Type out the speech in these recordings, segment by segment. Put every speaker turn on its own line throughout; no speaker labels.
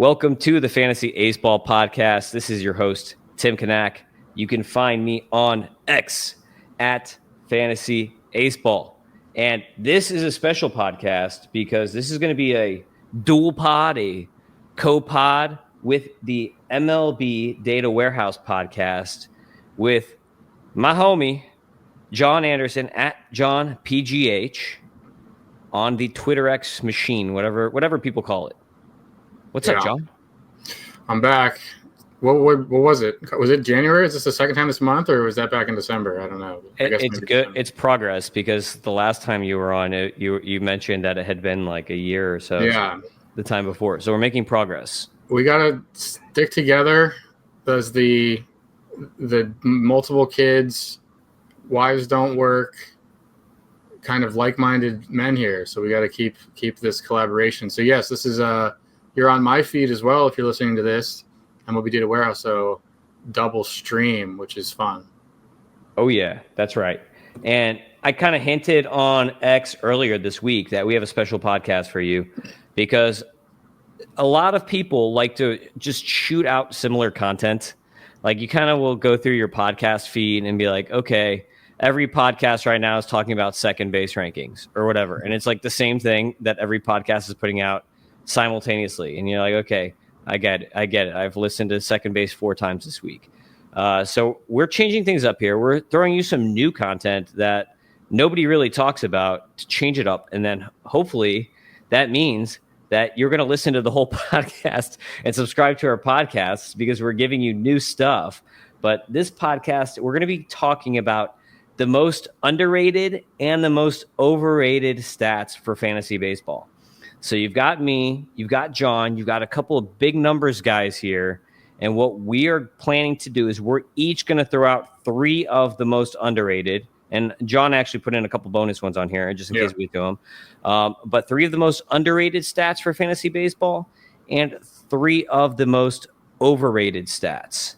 Welcome to the Fantasy Aceball podcast. This is your host, Tim Kanak. You can find me on X at Fantasy Aceball. And this is a special podcast because this is going to be a dual pod, a co-pod with the MLB Data Warehouse podcast with my homie, Jon Anderson at Jon PGH on the Twitter X machine, whatever people call it. What's up, Jon?
I'm back. What was it? Was it January? Is this the second time this month, or was that back in December? I don't know.
It's good. December. It's progress because the last time you were on it, you mentioned that it had been like a year or so.
Yeah.
The time before. So we're making progress.
We gotta stick together. There's the multiple kids, wives don't work, kind of like-minded men here. So we got to keep this collaboration. So yes, this is you're on my feed as well if you're listening to this, MLB Data Warehouse, so double stream, which is fun.
Oh, yeah, that's right. And I kind of hinted on X earlier this week that we have a special podcast for you because a lot of people like to just shoot out similar content. Like you kind of will go through your podcast feed and be like, okay, every podcast right now is talking about second base rankings or whatever. And it's like the same thing that every podcast is putting out simultaneously, and you're like, okay, I get it. I've listened to second base 4 times this week. So we're changing things up here. We're throwing you some new content that nobody really talks about to change it up, and then hopefully that means that you're going to listen to the whole podcast and subscribe to our podcasts because we're giving you new stuff. But this podcast, we're going to be talking about the most underrated and the most overrated stats for fantasy baseball. So you've got me, you've got Jon, you've got a couple of big numbers guys here. And what we are planning to do is we're each going to throw out 3 of the most underrated. And Jon actually put in a couple bonus ones on here just in case we throw them. But 3 of the most underrated stats for fantasy baseball and 3 of the most overrated stats.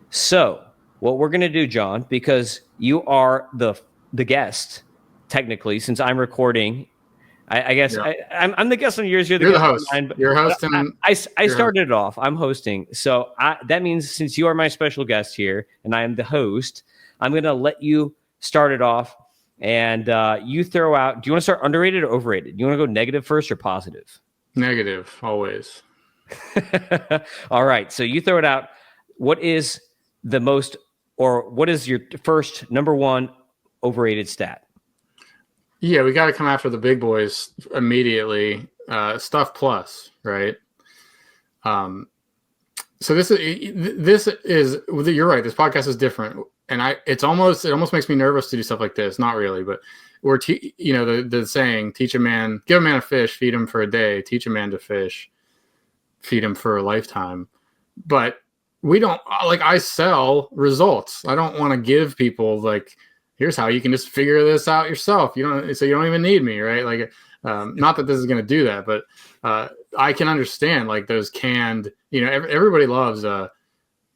So what we're going to do, Jon, because you are the guest, technically, since I'm recording – I guess I'm the guest on yours. You're the
host. You're hosting.
I started it off. I'm hosting. So that means since you are my special guest here and I am the host, I'm going to let you start it off. And you throw out, do you want to start underrated or overrated? Do you want to go negative first or positive?
Negative, always.
All right. So you throw it out. What is the most, or what is your first number 1 overrated stat?
Yeah, we got to come after the big boys immediately. Stuff plus, right? So this is you're right. This podcast is different, and it almost makes me nervous to do stuff like this. Not really, but we're the saying: teach a man, give a man a fish, feed him for a day. Teach a man to fish, feed him for a lifetime. But we don't I sell results. I don't want to give people here's how you can just figure this out yourself. You don't even need me, right? Not that this is going to do that, but I can understand those canned. Everybody loves a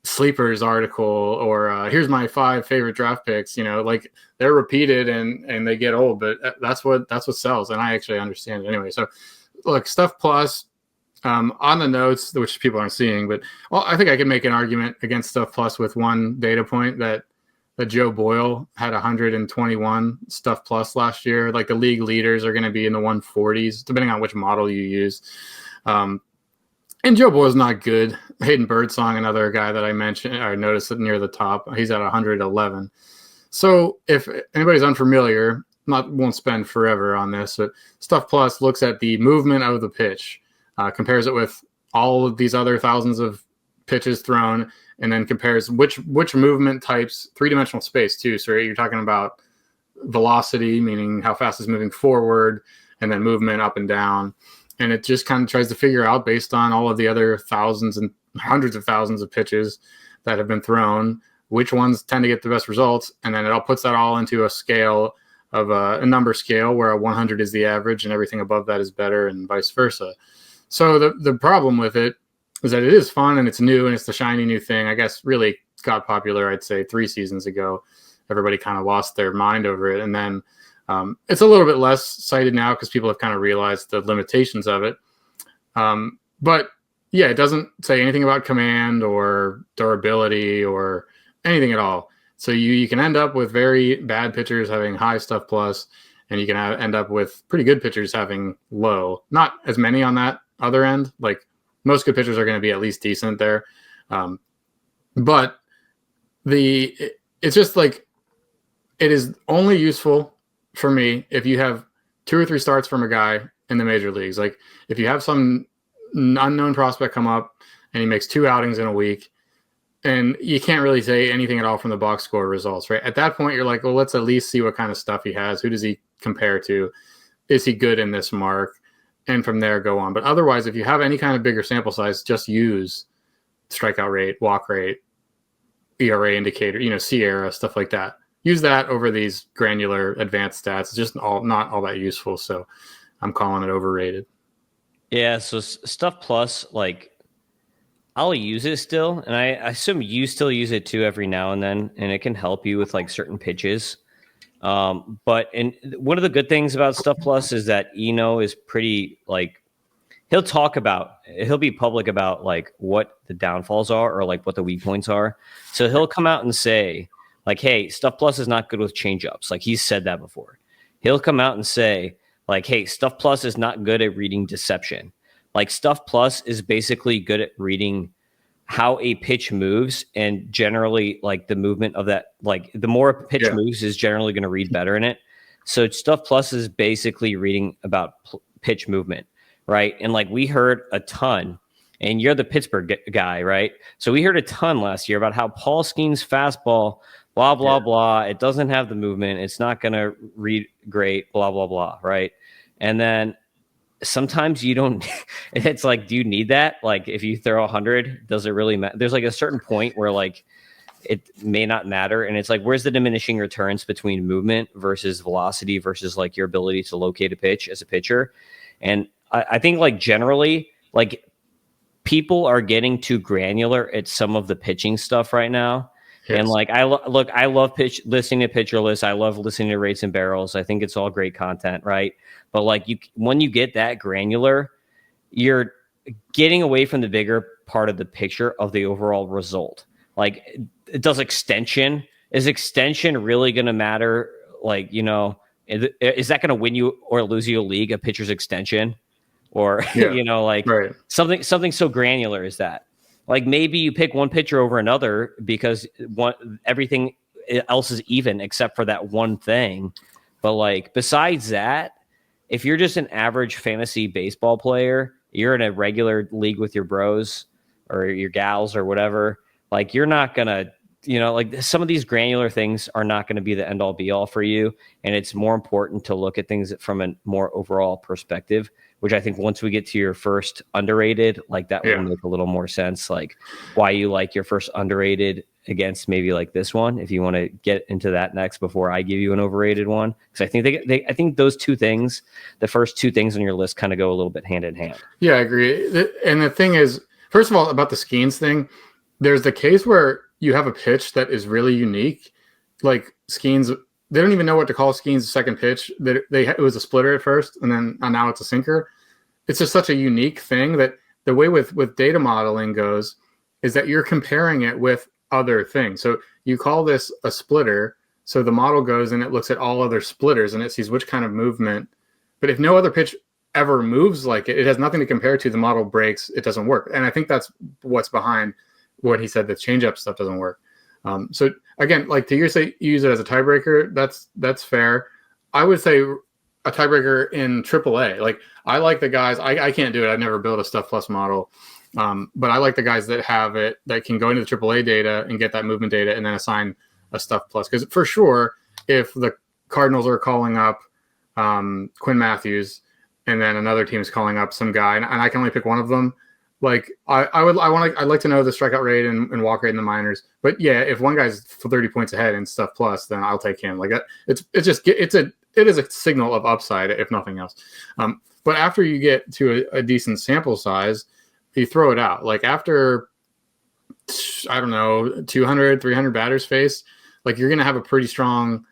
sleepers article or here's my 5 favorite draft picks. They're repeated and they get old, but that's what sells, and I actually understand it anyway. So, look, Stuff Plus on the notes, which people aren't seeing, but I think I can make an argument against Stuff Plus with one data point that Joe Boyle had 121 Stuff Plus last year. The league leaders are going to be in the 140s, depending on which model you use. And Joe Boyle's not good. Hayden Birdsong, another guy that I mentioned, I noticed it near the top. He's at 111. So if anybody's unfamiliar, won't spend forever on this, but Stuff Plus looks at the movement of the pitch, compares it with all of these other thousands of pitches thrown, and then compares which movement types, 3-dimensional space too. So you're talking about velocity, meaning how fast is moving forward, and then movement up and down. And it just kind of tries to figure out, based on all of the other thousands and hundreds of thousands of pitches that have been thrown, which ones tend to get the best results. And then it all puts that all into a scale of a number scale where a 100 is the average and everything above that is better, and vice versa. So the problem with it is that it is fun and it's new and it's the shiny new thing. I guess really got popular, I'd say 3 seasons ago. Everybody kind of lost their mind over it. And then it's a little bit less cited now because people have kind of realized the limitations of it. But yeah, it doesn't say anything about command or durability or anything at all. So you can end up with very bad pitchers having high stuff plus, and you can end up with pretty good pitchers having low. Not as many on that other end. Like most good pitchers are going to be at least decent there, but it's just like it is only useful for me if you have 2 or 3 starts from a guy in the major leagues. Like if you have some unknown prospect come up and he makes 2 outings in a week, and you can't really say anything at all from the box score results, right? At that point, you're like, well, let's at least see what kind of stuff he has. Who does he compare to? Is he good in this mark? And from there, go on. But otherwise, if you have any kind of bigger sample size, just use strikeout rate, walk rate, ERA indicator, SIERA, stuff like that. Use that over these granular advanced stats. It's just not all that useful. So I'm calling it overrated.
Yeah. So stuff plus, like, I'll use it still, and I assume you still use it too every now and then, and it can help you with like certain pitches. But one of the good things about Stuff Plus is that Eno is pretty like he'll be public about like what the downfalls are or like what the weak points are. So he'll come out and say like, "Hey, Stuff Plus is not good with changeups." Like he's said that before. He'll come out and say like, "Hey, Stuff Plus is not good at reading deception." Like Stuff Plus is basically good at reading how a pitch moves, and generally like the movement of that, like the more a pitch moves is generally going to read better in it. So Stuff Plus is basically reading about pitch movement, right? And like we heard a ton, and you're the Pittsburgh guy, right? So we heard a ton last year about how Paul Skeens fastball, blah, blah, blah. It doesn't have the movement. It's not going to read great, blah, blah, blah, right? And then sometimes you don't, it's like, do you need that? Like if you throw 100, does it really matter? There's like a certain point where like it may not matter. And it's like, where's the diminishing returns between movement versus velocity versus like your ability to locate a pitch as a pitcher? And I think like generally, like people are getting too granular at some of the pitching stuff right now. Yes. And like, I love listening to pitcher lists. I love listening to rates and barrels. I think it's all great content, right? But like when you get that granular, you're getting away from the bigger part of the picture of the overall result. Like, is extension really going to matter? Like, is that going to win you or lose you a league, a pitcher's extension? Or, right. something so granular as that. Like maybe you pick one pitcher over another because everything else is even except for that one thing. But like besides that, if you're just an average fantasy baseball player, you're in a regular league with your bros or your gals or whatever, like you're not going to, like some of these granular things are not going to be the end all be all for you. And it's more important to look at things from a more overall perspective, which I think once we get to your first underrated, like that will make a little more sense, like why you like your first underrated against maybe like this one, if you want to get into that next before I give you an overrated one. Because I think I think those two things, the first two things on your list kind of go a little bit hand in hand. Yeah, I agree. And the thing is, first of all, about the Skeens thing, there's the case where you have a pitch that is really unique. Like Skeens, they don't even know what to call Skeens' second pitch. It was a splitter at first, and then now it's a sinker. It's just such a unique thing that the way with data modeling goes is that you're comparing it with other things. So you call this a splitter. So the model goes and it looks at all other splitters and it sees which kind of movement. But if no other pitch ever moves like it has nothing to compare to. The model breaks. It doesn't work. And I think that's what's behind what he said, the changeup stuff doesn't work. So again, like to use it as a tiebreaker, that's fair. I would say a tiebreaker in AAA. Like I like the guys. I can't do it. I've never built a Stuff Plus model, but I like the guys that have it, that can go into the AAA data and get that movement data and then assign a Stuff Plus. Because for sure, if the Cardinals are calling up Quinn Matthews and then another team is calling up some guy, and I can only pick one of them. Like I'd like to know the strikeout rate and walk rate in the minors. But yeah, if one guy's 30 points ahead in Stuff Plus, then I'll take him. Like that, it is a signal of upside, if nothing else. But after you get to a decent sample size, you throw it out. Like after, I don't know, 200, 300 batters faced, like you're going to have a pretty strong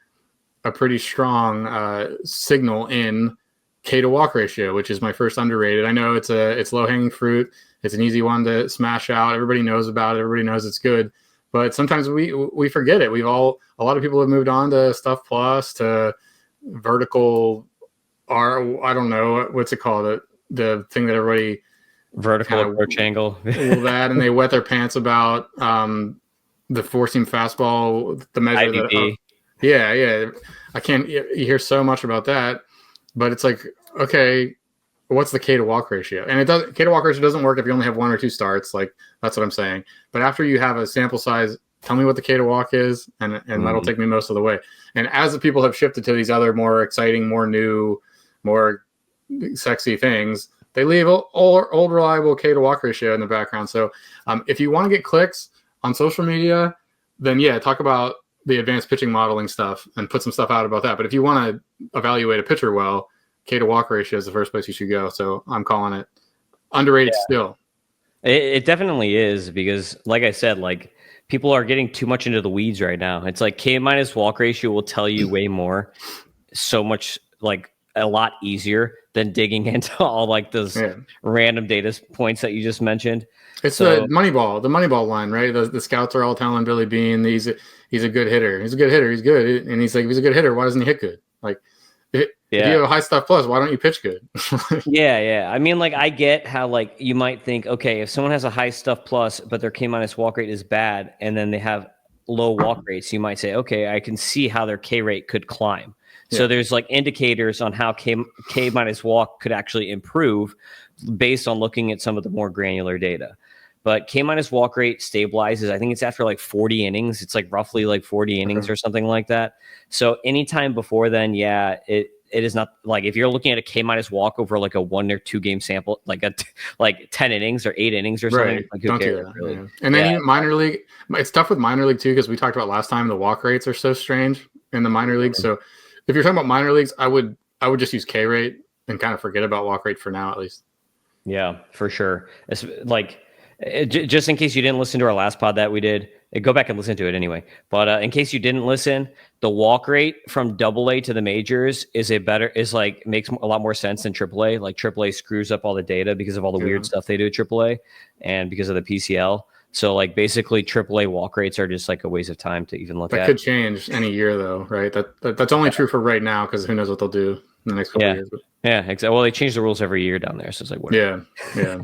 signal in K to walk ratio, which is my first underrated. I know it's low hanging fruit.
It's an easy one to smash out. Everybody knows about it. Everybody knows it's good. But sometimes we forget it. A lot of people have moved on to Stuff Plus, to vertical, I don't know, what's it called? The thing that everybody
vertical approach angle.
That, and they wet their pants about the four-seam fastball, the measure
IVP.
Yeah. I can't. You hear so much about that, but it's like, okay, what's the K to walk ratio? And K to walk ratio doesn't work if you only have 1 or 2 starts. Like, that's what I'm saying. But after you have a sample size, tell me what the K to walk is, and that'll take me most of the way. And as the people have shifted to these other more exciting, more new, more sexy things, they leave old reliable K to walk ratio in the background. So if you want to get clicks on social media, then yeah, talk about the advanced pitching modeling stuff and put some stuff out about that. But if you want to evaluate a pitcher well, K to walk ratio is the first place you should go. So I'm calling it underrated still.
It definitely is, because like I said, like, people are getting too much into the weeds right now. It's like K minus walk ratio will tell you way more, so much, like, a lot easier than digging into all like those random data points that you just mentioned.
It's the Moneyball line, right? The scouts are all telling Billy Beane he's a good hitter. He's a good hitter. He's good. And he's like, if he's a good hitter, why doesn't he hit good? Like, if you have a high Stuff Plus, why don't you pitch good?
Yeah. I mean, like, I get how, like, you might think, okay, if someone has a high Stuff Plus, but their K minus walk rate is bad, and then they have low walk rates, you might say, okay, I can see how their K rate could climb. So there's like indicators on how K minus walk could actually improve based on looking at some of the more granular data. But K minus walk rate stabilizes, I think it's after like 40 innings. It's like roughly like 40 innings or something like that. So anytime before then, it is not, like, if you're looking at a K minus walk over like a 1 or 2 game sample, like like 10 innings or 8 innings or something.
Right.
Like,
don't do that. Really. Yeah. And then even minor league, it's tough with minor league too, because we talked about last time, the walk rates are so strange in the minor league. So if you're talking about minor leagues, I would just use K rate and kind of forget about walk rate for now, at least. Yeah,
for sure. It's like, just in case you didn't listen to our last pod that we did, go back and listen to it anyway. But in case you didn't listen, the walk rate from AA to the majors makes a lot more sense than AAA. Like, AAA screws up all the data because of all the weird stuff they do at AAA and because of the PCL. So, like, basically AAA walk rates are just like a waste of time to even look at.
That could change any year though, right? That's only true for right now, because who knows what they'll do in the next couple of years. But.
Yeah, exactly. Well, they change the rules every year down there, so it's like, whatever.
Yeah.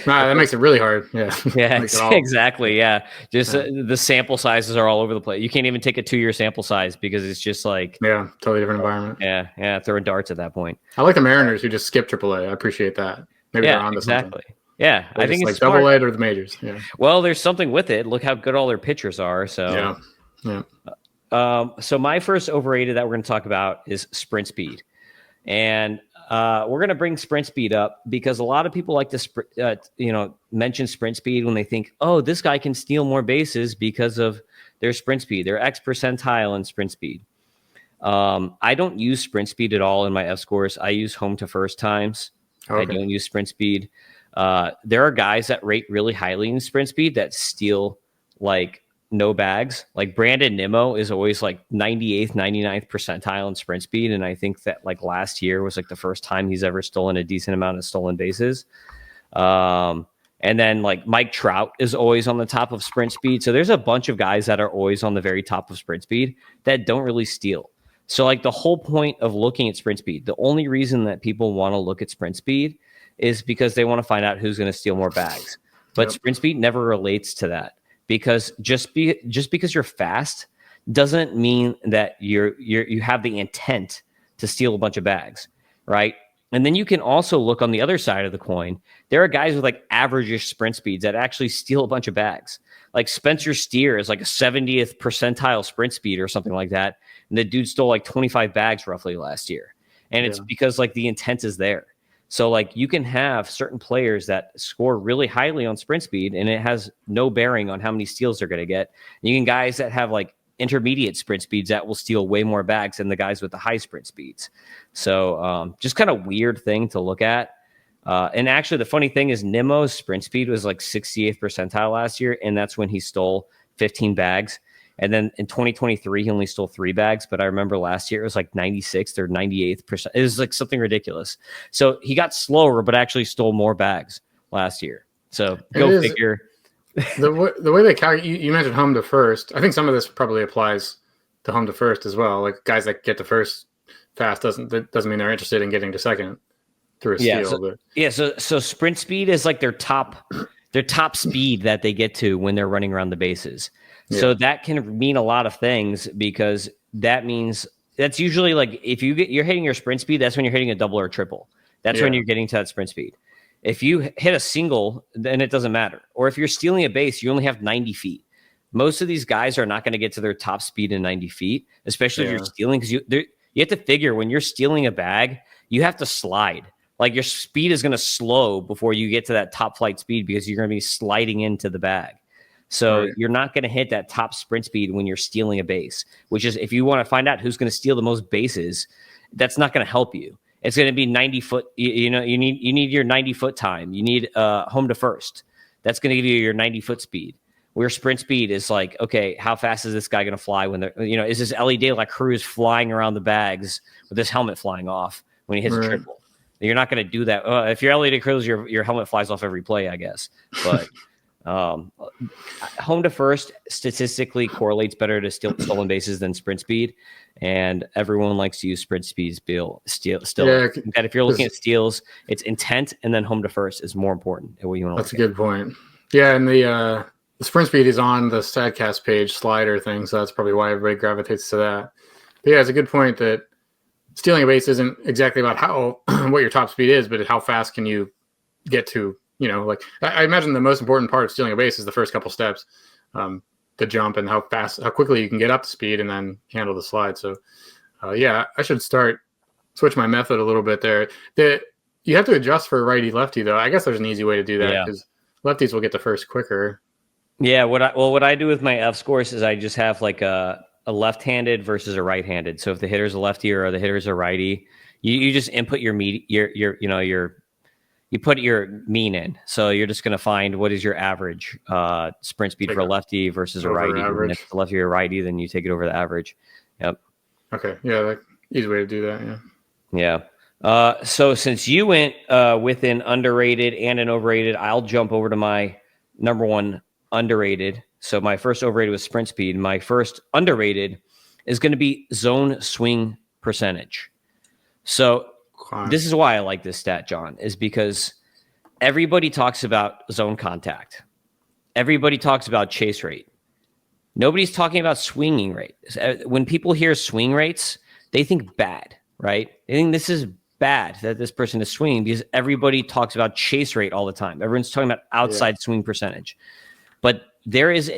That makes it really hard. Yeah,
exactly. Yeah, just the sample sizes are all over the place. You can't even take a 2-year sample size because it's just like
totally different environment.
Yeah, throwing darts at that point.
I like the Mariners who just skip AAA. I appreciate that. Maybe they're onto something.
Yeah, I think it's
like AA or the majors. Yeah.
Well, there's something with it. Look how good all their pitchers are. So so my first overrated that we're going to talk about is sprint speed, and we're going to bring sprint speed up because a lot of people like to mention sprint speed when they think, oh, this guy can steal more bases because of their sprint speed. They're X percentile in sprint speed. I don't use sprint speed at all in my F scores. I use home to first times. Okay. I don't use sprint speed. There are guys that rate really highly in sprint speed that steal like no bags. Like Brandon Nimmo is always like 98th, 99th percentile in sprint speed. And I think that like last year was like the first time he's ever stolen a decent amount of stolen bases. And then like Mike Trout is always on the top of sprint speed. So there's a bunch of guys that are always on the very top of sprint speed that don't really steal. So like the whole point of looking at sprint speed, the only reason that people want to look at sprint speed is because they want to find out who's going to steal more bags. But sprint speed never relates to that, because just because you're fast doesn't mean that you have the intent to steal a bunch of bags, right? And then you can also look on the other side of the coin. There are guys with like average-ish sprint speeds that actually steal a bunch of bags. Like Spencer Steer is like a 70th percentile sprint speed or something like that. And the dude stole like 25 bags roughly last year. And it's because like the intent is there. So like you can have certain players that score really highly on sprint speed and it has no bearing on how many steals they're going to get. And you can guys that have like intermediate sprint speeds that will steal way more bags than the guys with the high sprint speeds. So just kind of weird thing to look at. And actually the funny thing is Nimmo's sprint speed was like 68th percentile last year. And that's when he stole 15 bags. And then in 2023, he only stole 3 bags. But I remember last year it was like 96th or 98th percent. It was like something ridiculous. So he got slower, but actually stole more bags last year. So go figure.
The way they calculate, you mentioned home to first. I think some of this probably applies to home to first as well. Like guys that get to first fast doesn't mean they're interested in getting to second through a steal.
So sprint speed is like their top speed that they get to when they're running around the bases. Yeah. So that can mean a lot of things, because that means that's usually like if you're hitting your sprint speed, that's when you're hitting a double or a triple. That's when you're getting to that sprint speed. If you hit a single, then it doesn't matter. Or if you're stealing a base, you only have 90 feet. Most of these guys are not going to get to their top speed in 90 feet, especially if you're stealing, because you have to figure when you're stealing a bag, you have to slide. Like your speed is going to slow before you get to that top flight speed, because you're going to be sliding into the bag. So you're not going to hit that top sprint speed when you're stealing a base, which is, if you want to find out who's going to steal the most bases, that's not going to help you. It's going to be 90 foot. You need your 90 foot time. You need home to first. That's going to give you your 90 foot speed. Where sprint speed is like, okay, how fast is this guy going to fly when they're, is this Ellie De La Cruz flying around the bags with his helmet flying off when he hits a triple? You're not going to do that. If you're Ellie De La Cruz, your helmet flies off every play, I guess. But home to first statistically correlates better to stolen bases than sprint speed, and everyone likes to use sprint speed still. And if you're looking at steals, it's intent, and then home to first is more important.
That's a good point. Yeah, and the sprint speed is on the StatCast page slider thing, so that's probably why everybody gravitates to that. But yeah, it's a good point that stealing a base isn't exactly about how what your top speed is, but how fast can you get to. Like I imagine the most important part of stealing a base is the first couple steps, the jump and how quickly you can get up to speed and then handle the slide. So, I should switch my method a little bit there. You have to adjust for righty lefty though. I guess there's an easy way to do that, because lefties will get to first quicker.
Yeah. What I do with my F scores is I just have like a left-handed versus a right-handed. So if the hitter's a lefty or the hitter's a righty, you just input you put your mean in. So you're just going to find what is your average sprint speed for a lefty versus a righty. And if it's a lefty or a righty, then you take it over the average. Yep.
Okay. Yeah. Easy way to do that. Yeah.
Yeah. So since you went with an underrated and an overrated, I'll jump over to my number one underrated. So my first overrated was sprint speed. My first underrated is going to be zone swing percentage. So this is why I like this stat, John, is because everybody talks about zone contact. Everybody talks about chase rate. Nobody's talking about swinging rate. When people hear swing rates, they think bad, right? They think this is bad that this person is swinging, because everybody talks about chase rate all the time. Everyone's talking about outside swing percentage. But there is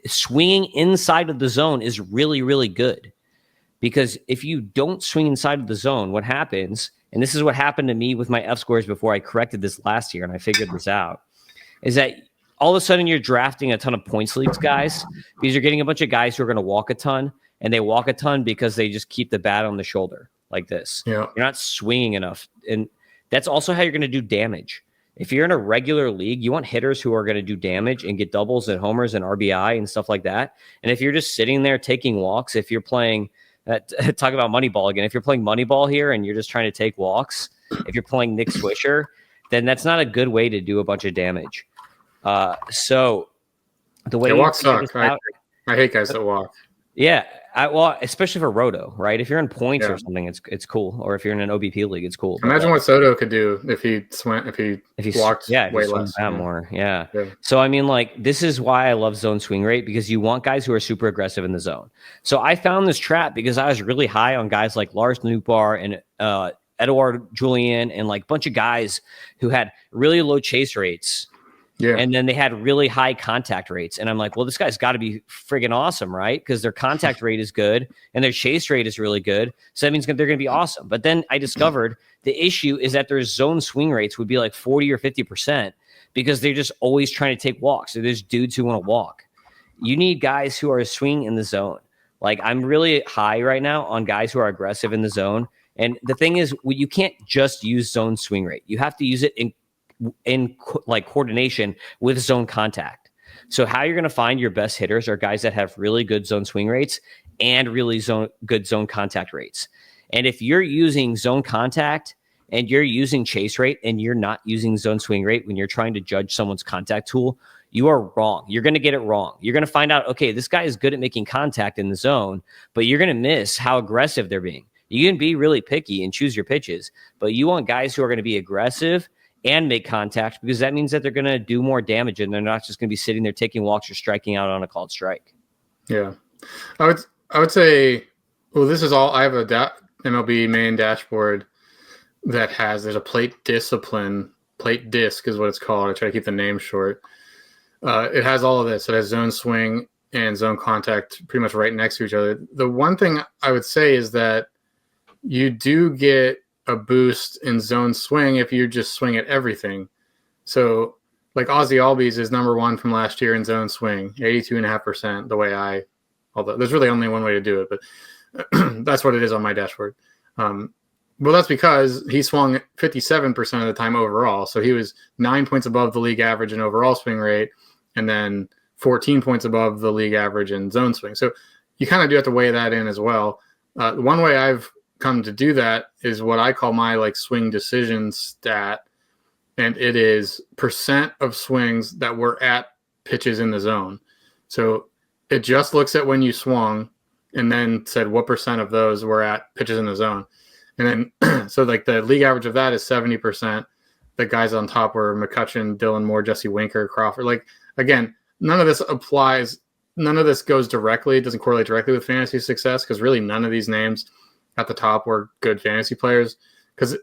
swinging inside of the zone is really, really good. Because if you don't swing inside of the zone, what happens, and this is what happened to me with my F scores before I corrected this last year and I figured this out, is that all of a sudden you're drafting a ton of points leagues guys, because you're getting a bunch of guys who are going to walk a ton, and they walk a ton because they just keep the bat on the shoulder like this. Yeah. You're not swinging enough. And that's also how you're going to do damage. If you're in a regular league, you want hitters who are going to do damage and get doubles and homers and RBI and stuff like that. And if you're just sitting there taking walks, if you're playing... talk about Moneyball again. If you're playing Moneyball here and you're just trying to take walks, if you're playing Nick Swisher, then that's not a good way to do a bunch of damage. So the way
walks suck. I hate guys that walk.
Yeah, especially for Roto, right? If you're in points or something, it's cool. Or if you're in an OBP league, it's cool.
Imagine what Soto could do if he walked way less.
More. Yeah. So I mean, like, this is why I love zone swing rate, because you want guys who are super aggressive in the zone. So I found this trap because I was really high on guys like Lars Nootbaar and Edouard Julien and like a bunch of guys who had really low chase rates. Yeah. And then they had really high contact rates. And I'm like, well, this guy's got to be friggin' awesome, right? Because their contact rate is good and their chase rate is really good. So that means they're going to be awesome. But then I discovered the issue is that their zone swing rates would be like 40 or 50% because they're just always trying to take walks. So there's dudes who want to walk. You need guys who are swinging in the zone. Like, I'm really high right now on guys who are aggressive in the zone. And the thing is, you can't just use zone swing rate. You have to use it in like coordination with zone contact. So how you're going to find your best hitters are guys that have really good zone swing rates and really good zone contact rates. And if you're using zone contact and you're using chase rate and you're not using zone swing rate when you're trying to judge someone's contact tool, you are wrong. You're going to get it wrong. You're going to find out, okay, this guy is good at making contact in the zone, but you're going to miss how aggressive they're being. You can be really picky and choose your pitches, but you want guys who are going to be aggressive and make contact, because that means that they're going to do more damage and they're not just going to be sitting there taking walks or striking out on a called strike. Yeah.
I would say, well, this is all, I have a MLB main dashboard that there's a plate disc is what it's called. I try to keep the name short. It has all of this. It has zone swing and zone contact pretty much right next to each other. The one thing I would say is that you do get a boost in zone swing if you just swing at everything. So like Ozzy Albies is number 1 from last year in zone swing, 82.5%, although there's really only one way to do it, but that's what it is on my dashboard. Well, that's because he swung 57% of the time overall. So he was 9 points above the league average in overall swing rate, and then 14 points above the league average in zone swing. So you kind of do have to weigh that in as well. One way I've come to do that is what I call my like swing decision stat, and it is percent of swings that were at pitches in the zone. So it just looks at when you swung and then said what percent of those were at pitches in the zone. And then so like the league average of that is 70%. The guys on top were McCutchen, Dylan Moore, Jesse Winker, Crawford. Like, again, none of this goes directly. It doesn't correlate directly with fantasy success, because really none of these names at the top were good fantasy players. Because,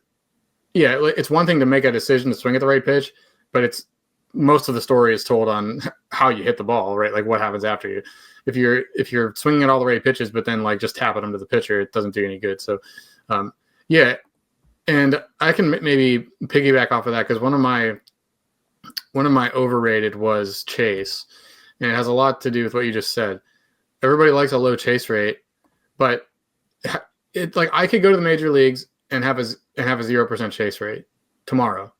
yeah, it's one thing to make a decision to swing at the right pitch, but it's most of the story is told on how you hit the ball, right? Like what happens after you. If you're swinging at all the right pitches, but then like just tapping them to the pitcher, it doesn't do any good. So, yeah, and I can maybe piggyback off of that, because one of my overrated was chase, and it has a lot to do with what you just said. Everybody likes a low chase rate, but it like I could go to the major leagues and have a 0% chase rate tomorrow.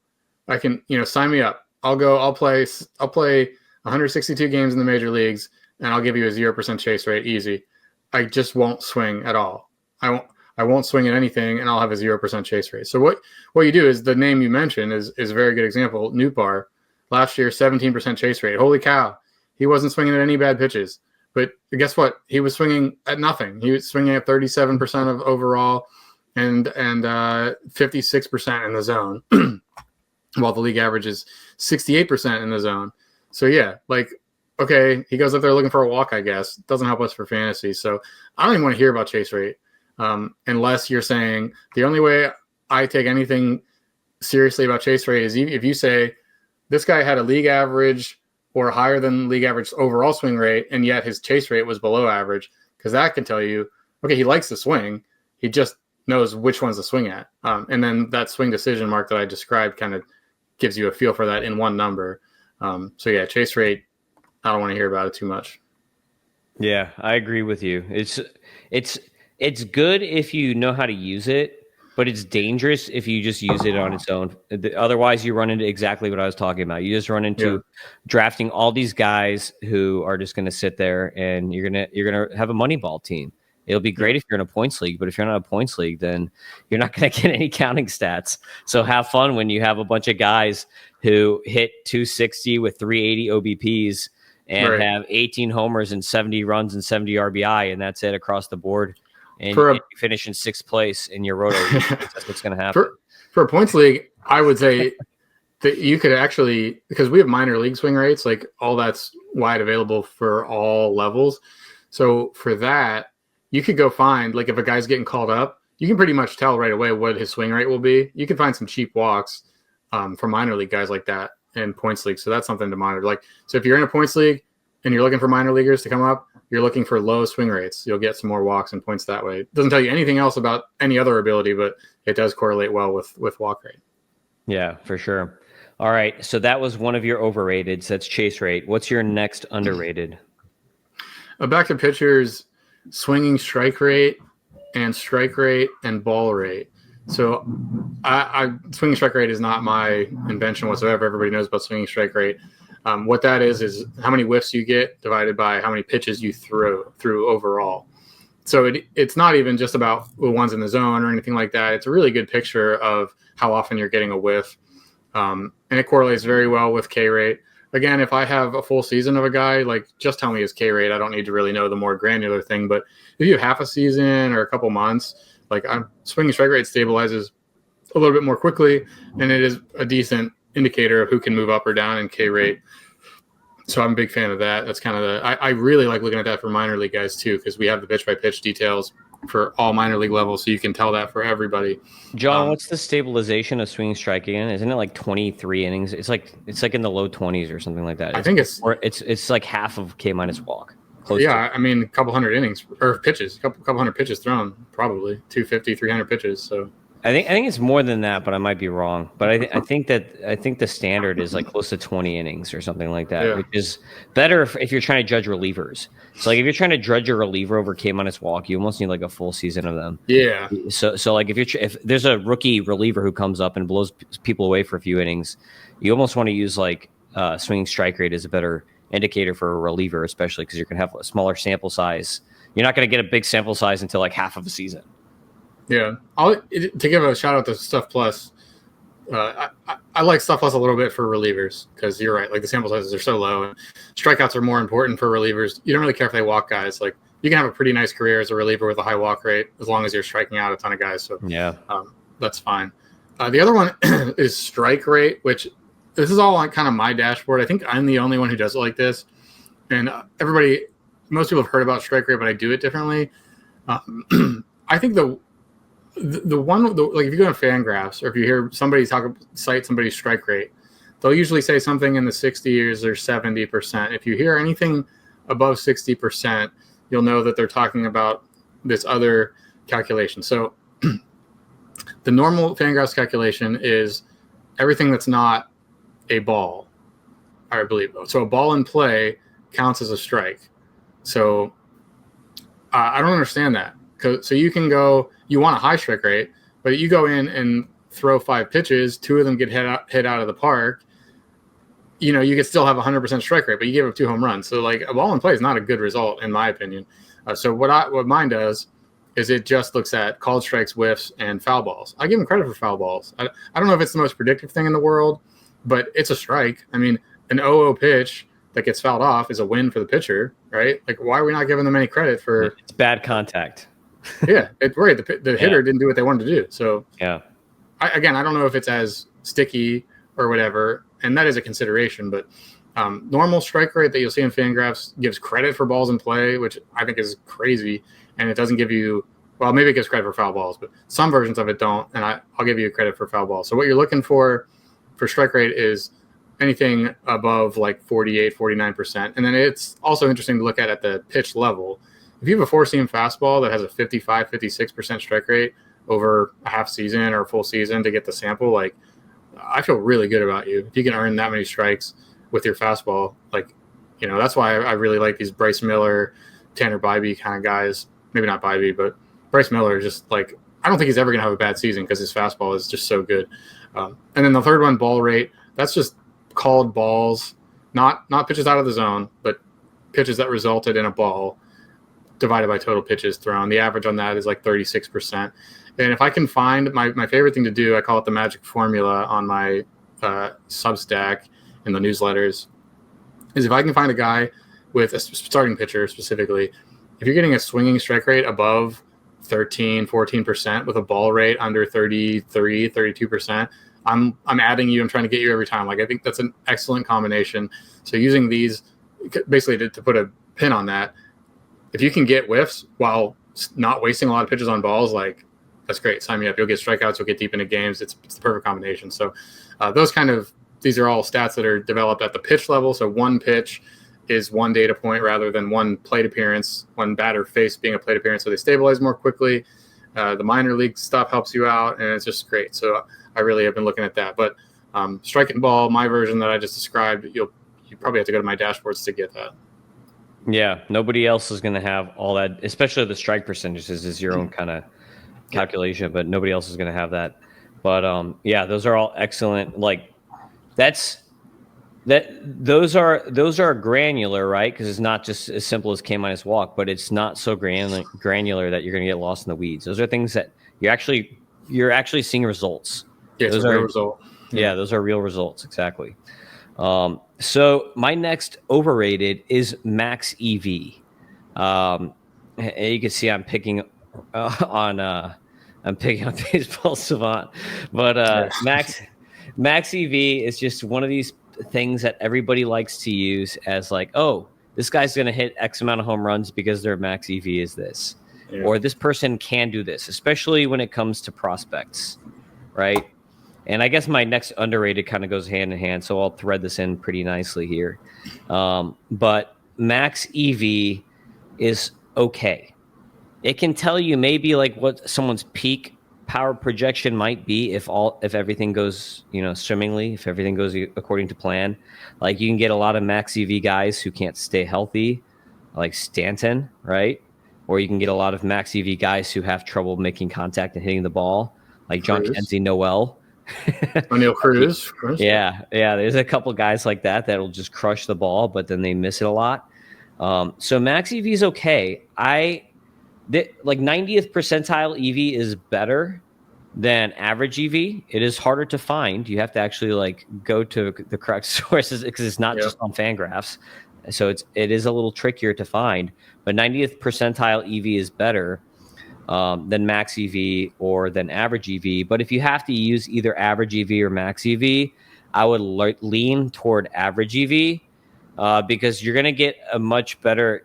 I can, sign me up. I'll play 162 games in the major leagues, and I'll give you a 0% chase rate easy. I just won't swing at all. I won't swing at anything, and I'll have a 0% chase rate. So what you do is, the name you mentioned is a very good example. Nootbaar, last year, 17% chase rate. Holy cow. He wasn't swinging at any bad pitches. But guess what? He was swinging at nothing. He was swinging at 37% of overall and 56% in the zone, while the league average is 68% in the zone. So, yeah, like, okay, he goes up there looking for a walk, I guess. Doesn't help us for fantasy. So I don't even want to hear about chase rate. Unless you're saying the only way I take anything seriously about chase rate is if you say this guy had a league average or higher than league average overall swing rate, and yet his chase rate was below average, because that can tell you, okay, he likes to swing. He just knows which ones to swing at. And then that swing decision mark that I described kind of gives you a feel for that in one number. So yeah, chase rate, I don't want to hear about it too much.
Yeah, I agree with you. It's good if you know how to use it, but it's dangerous if you just use it on its own. Otherwise, you run into exactly what I was talking about. You just run into drafting all these guys who are just going to sit there, and you're gonna have a Moneyball team. It'll be great if you're in a points league, but if you're not in a points league, then you're not going to get any counting stats. So have fun when you have a bunch of guys who hit 260 with 380 OBPs and have 18 homers and 70 runs and 70 RBI, and that's it across the board. And you finish in 6th place in your roto league. That's what's going to happen.
For a points league, I would say that you could actually, because we have minor league swing rates, like all that's wide available for all levels. So for that, you could go find, like if a guy's getting called up, you can pretty much tell right away what his swing rate will be. You can find some cheap walks for minor league guys like that in points league. So that's something to monitor. Like, so if you're in a points league and you're looking for minor leaguers to come up, you're looking for low swing rates. You'll get some more walks and points that way. It doesn't tell you anything else about any other ability, but it does correlate well with walk rate.
Yeah, for sure. All right. So that was one of your overrateds. That's chase rate. What's your next underrated?
Back to pitchers, swinging strike rate and ball rate. So swinging strike rate is not my invention whatsoever. Everybody knows about swinging strike rate. What that is how many whiffs you get divided by how many pitches you threw overall. So it's not even just about the ones in the zone or anything like that. It's a really good picture of how often you're getting a whiff. And it correlates very well with K rate. Again, if I have a full season of a guy, like just tell me his K rate. I don't need to really know the more granular thing. But if you have half a season or a couple months, like swinging strike rate stabilizes a little bit more quickly, and it is a decent indicator of who can move up or down in K rate. So I'm a big fan of that. That's kind of I really like looking at that for minor league guys too, because we have the pitch by pitch details for all minor league levels, so you can tell that for everybody.
John, what's the stabilization of swinging strike again? Isn't it like 23 innings? It's like in the low 20s or something like that.
I think
it's like half of K minus walk.
Yeah, I mean, a couple hundred innings or pitches, a couple hundred pitches thrown, probably 250, 300 pitches. So
I think it's more than that, but I might be wrong. But I think the standard is like close to 20 innings or something like that, which is better if you're trying to judge relievers. So like if you're trying to judge a reliever over K minus walk, you almost need like a full season of them.
Yeah.
So like if there's a rookie reliever who comes up and blows people away for a few innings, you almost want to use like swinging strike rate as a better indicator for a reliever, especially because you're going to have a smaller sample size. You're not going to get a big sample size until like half of a season.
Yeah, to give a shout out to Stuff Plus, I like Stuff Plus a little bit for relievers because you're right. Like the sample sizes are so low, and strikeouts are more important for relievers. You don't really care if they walk guys. Like you can have a pretty nice career as a reliever with a high walk rate as long as you're striking out a ton of guys. So
yeah,
that's fine. The other one is strike rate, which this is all on kind of my dashboard. I think I'm the only one who does it like this, and most people have heard about strike rate, but I do it differently. I think the one like if you go on Fangraphs or if you hear somebody cite somebody's strike rate, they'll usually say something in the 60s or 70%. If you hear anything above 60%, you'll know that they're talking about this other calculation. So the normal Fangraphs calculation is everything that's not a ball, I believe. So a ball in play counts as a strike. So I don't understand that. So you can go, you want a high strike rate, but you go in and throw 5 pitches, 2 of them get hit out of the park. You could still have 100% strike rate, but you gave up 2 home runs. So like a ball in play is not a good result in my opinion. So what mine does is it just looks at called strikes, whiffs, and foul balls. I give them credit for foul balls. I don't know if it's the most predictive thing in the world, but it's a strike. I mean, an 0-0 pitch that gets fouled off is a win for the pitcher, right? Like why are we not giving them any credit for?
It's bad contact.
Yeah, right. The hitter didn't do what they wanted to do. So
yeah,
I don't know if it's as sticky or whatever, and that is a consideration. But normal strike rate that you'll see in Fangraphs gives credit for balls in play, which I think is crazy, and it doesn't give you. Well, maybe it gives credit for foul balls, but some versions of it don't, and I'll give you credit for foul balls. So what you're looking for strike rate is anything above like 48, 49%, and then it's also interesting to look at the pitch level. If you have a 4-seam fastball that has a 55, 56% strike rate over a half season or a full season to get the sample, like I feel really good about you. If you can earn that many strikes with your fastball, like, that's why I really like these Bryce Miller, Tanner Bybee kind of guys. Maybe not Bybee, but Bryce Miller is just like, I don't think he's ever going to have a bad season because his fastball is just so good. And then the third one, ball rate, that's just called balls, not pitches out of the zone, but pitches that resulted in a ball, divided by total pitches thrown. The average on that is like 36%. And if I can find my favorite thing to do, I call it the magic formula on my Substack in the newsletters, is if I can find a guy with a starting pitcher specifically, if you're getting a swinging strike rate above 13, 14% with a ball rate under 33, 32%, I'm adding you. I'm trying to get you every time. Like I think that's an excellent combination. So using these basically to put a pin on that, if you can get whiffs while not wasting a lot of pitches on balls, like that's great. Sign me up. You'll get strikeouts. You'll get deep into games. It's the perfect combination. So these are all stats that are developed at the pitch level. So one pitch is one data point rather than one plate appearance, one batter face being a plate appearance. So they stabilize more quickly. The minor league stuff helps you out, and it's just great. So I really have been looking at that. But strike and ball, my version that I just described, you probably have to go to my dashboards to get that.
Yeah, nobody else is going to have all that, especially the strike percentages is your own kind of calculation, but nobody else is going to have that. But those are all excellent. Like those are granular, right? Because it's not just as simple as K minus walk, but it's not so granular that you're going to get lost in the weeds. Those are things that you're actually seeing results.
Yeah,
those
it's a real result.
Yeah, those are real results, exactly. So my next overrated is max EV. You can see I'm picking on Baseball Savant, but max EV is just one of these things that everybody likes to use as like, oh, this guy's going to hit X amount of home runs because their max EV is this, or this person can do this, especially when it comes to prospects, right? And I guess my next underrated kind of goes hand in hand, so I'll thread this in pretty nicely here. But max EV is okay. It can tell you maybe like what someone's peak power projection might be if everything goes swimmingly, if everything goes according to plan. Like you can get a lot of max EV guys who can't stay healthy, like Stanton, right? Or you can get a lot of max EV guys who have trouble making contact and hitting the ball, like John Kenzie Noel.
O'Neill Cruz.
Yeah. There's a couple guys like that'll just crush the ball, but then they miss it a lot. So max EV is okay. Like 90th percentile EV is better than average EV. It is harder to find. You have to actually like go to the correct sources because it's not just on Fangraphs. So it is a little trickier to find. But 90th percentile EV is better than max EV or than average EV. But if you have to use either average EV or max EV, I would lean toward average EV because you're going to get a much better.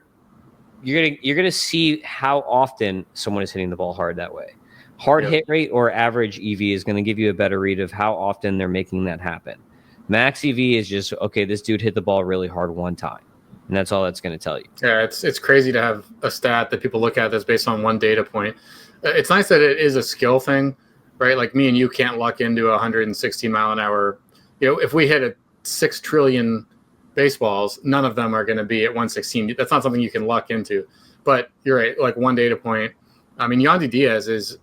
You're gonna see how often someone is hitting the ball hard that way. Hit rate or average EV is going to give you a better read of how often they're making that happen. Max EV is just, okay, this dude hit the ball really hard one time, and that's all that's going to tell you.
Yeah, it's crazy to have a stat that people look at that's based on one data point. It's nice that it is a skill thing, right? Like me and you can't luck into 116 mile an hour. If we hit a 6 trillion baseballs, none of them are going to be at 116. That's not something you can luck into. But you're right, like one data point. I mean, Yandy Diaz is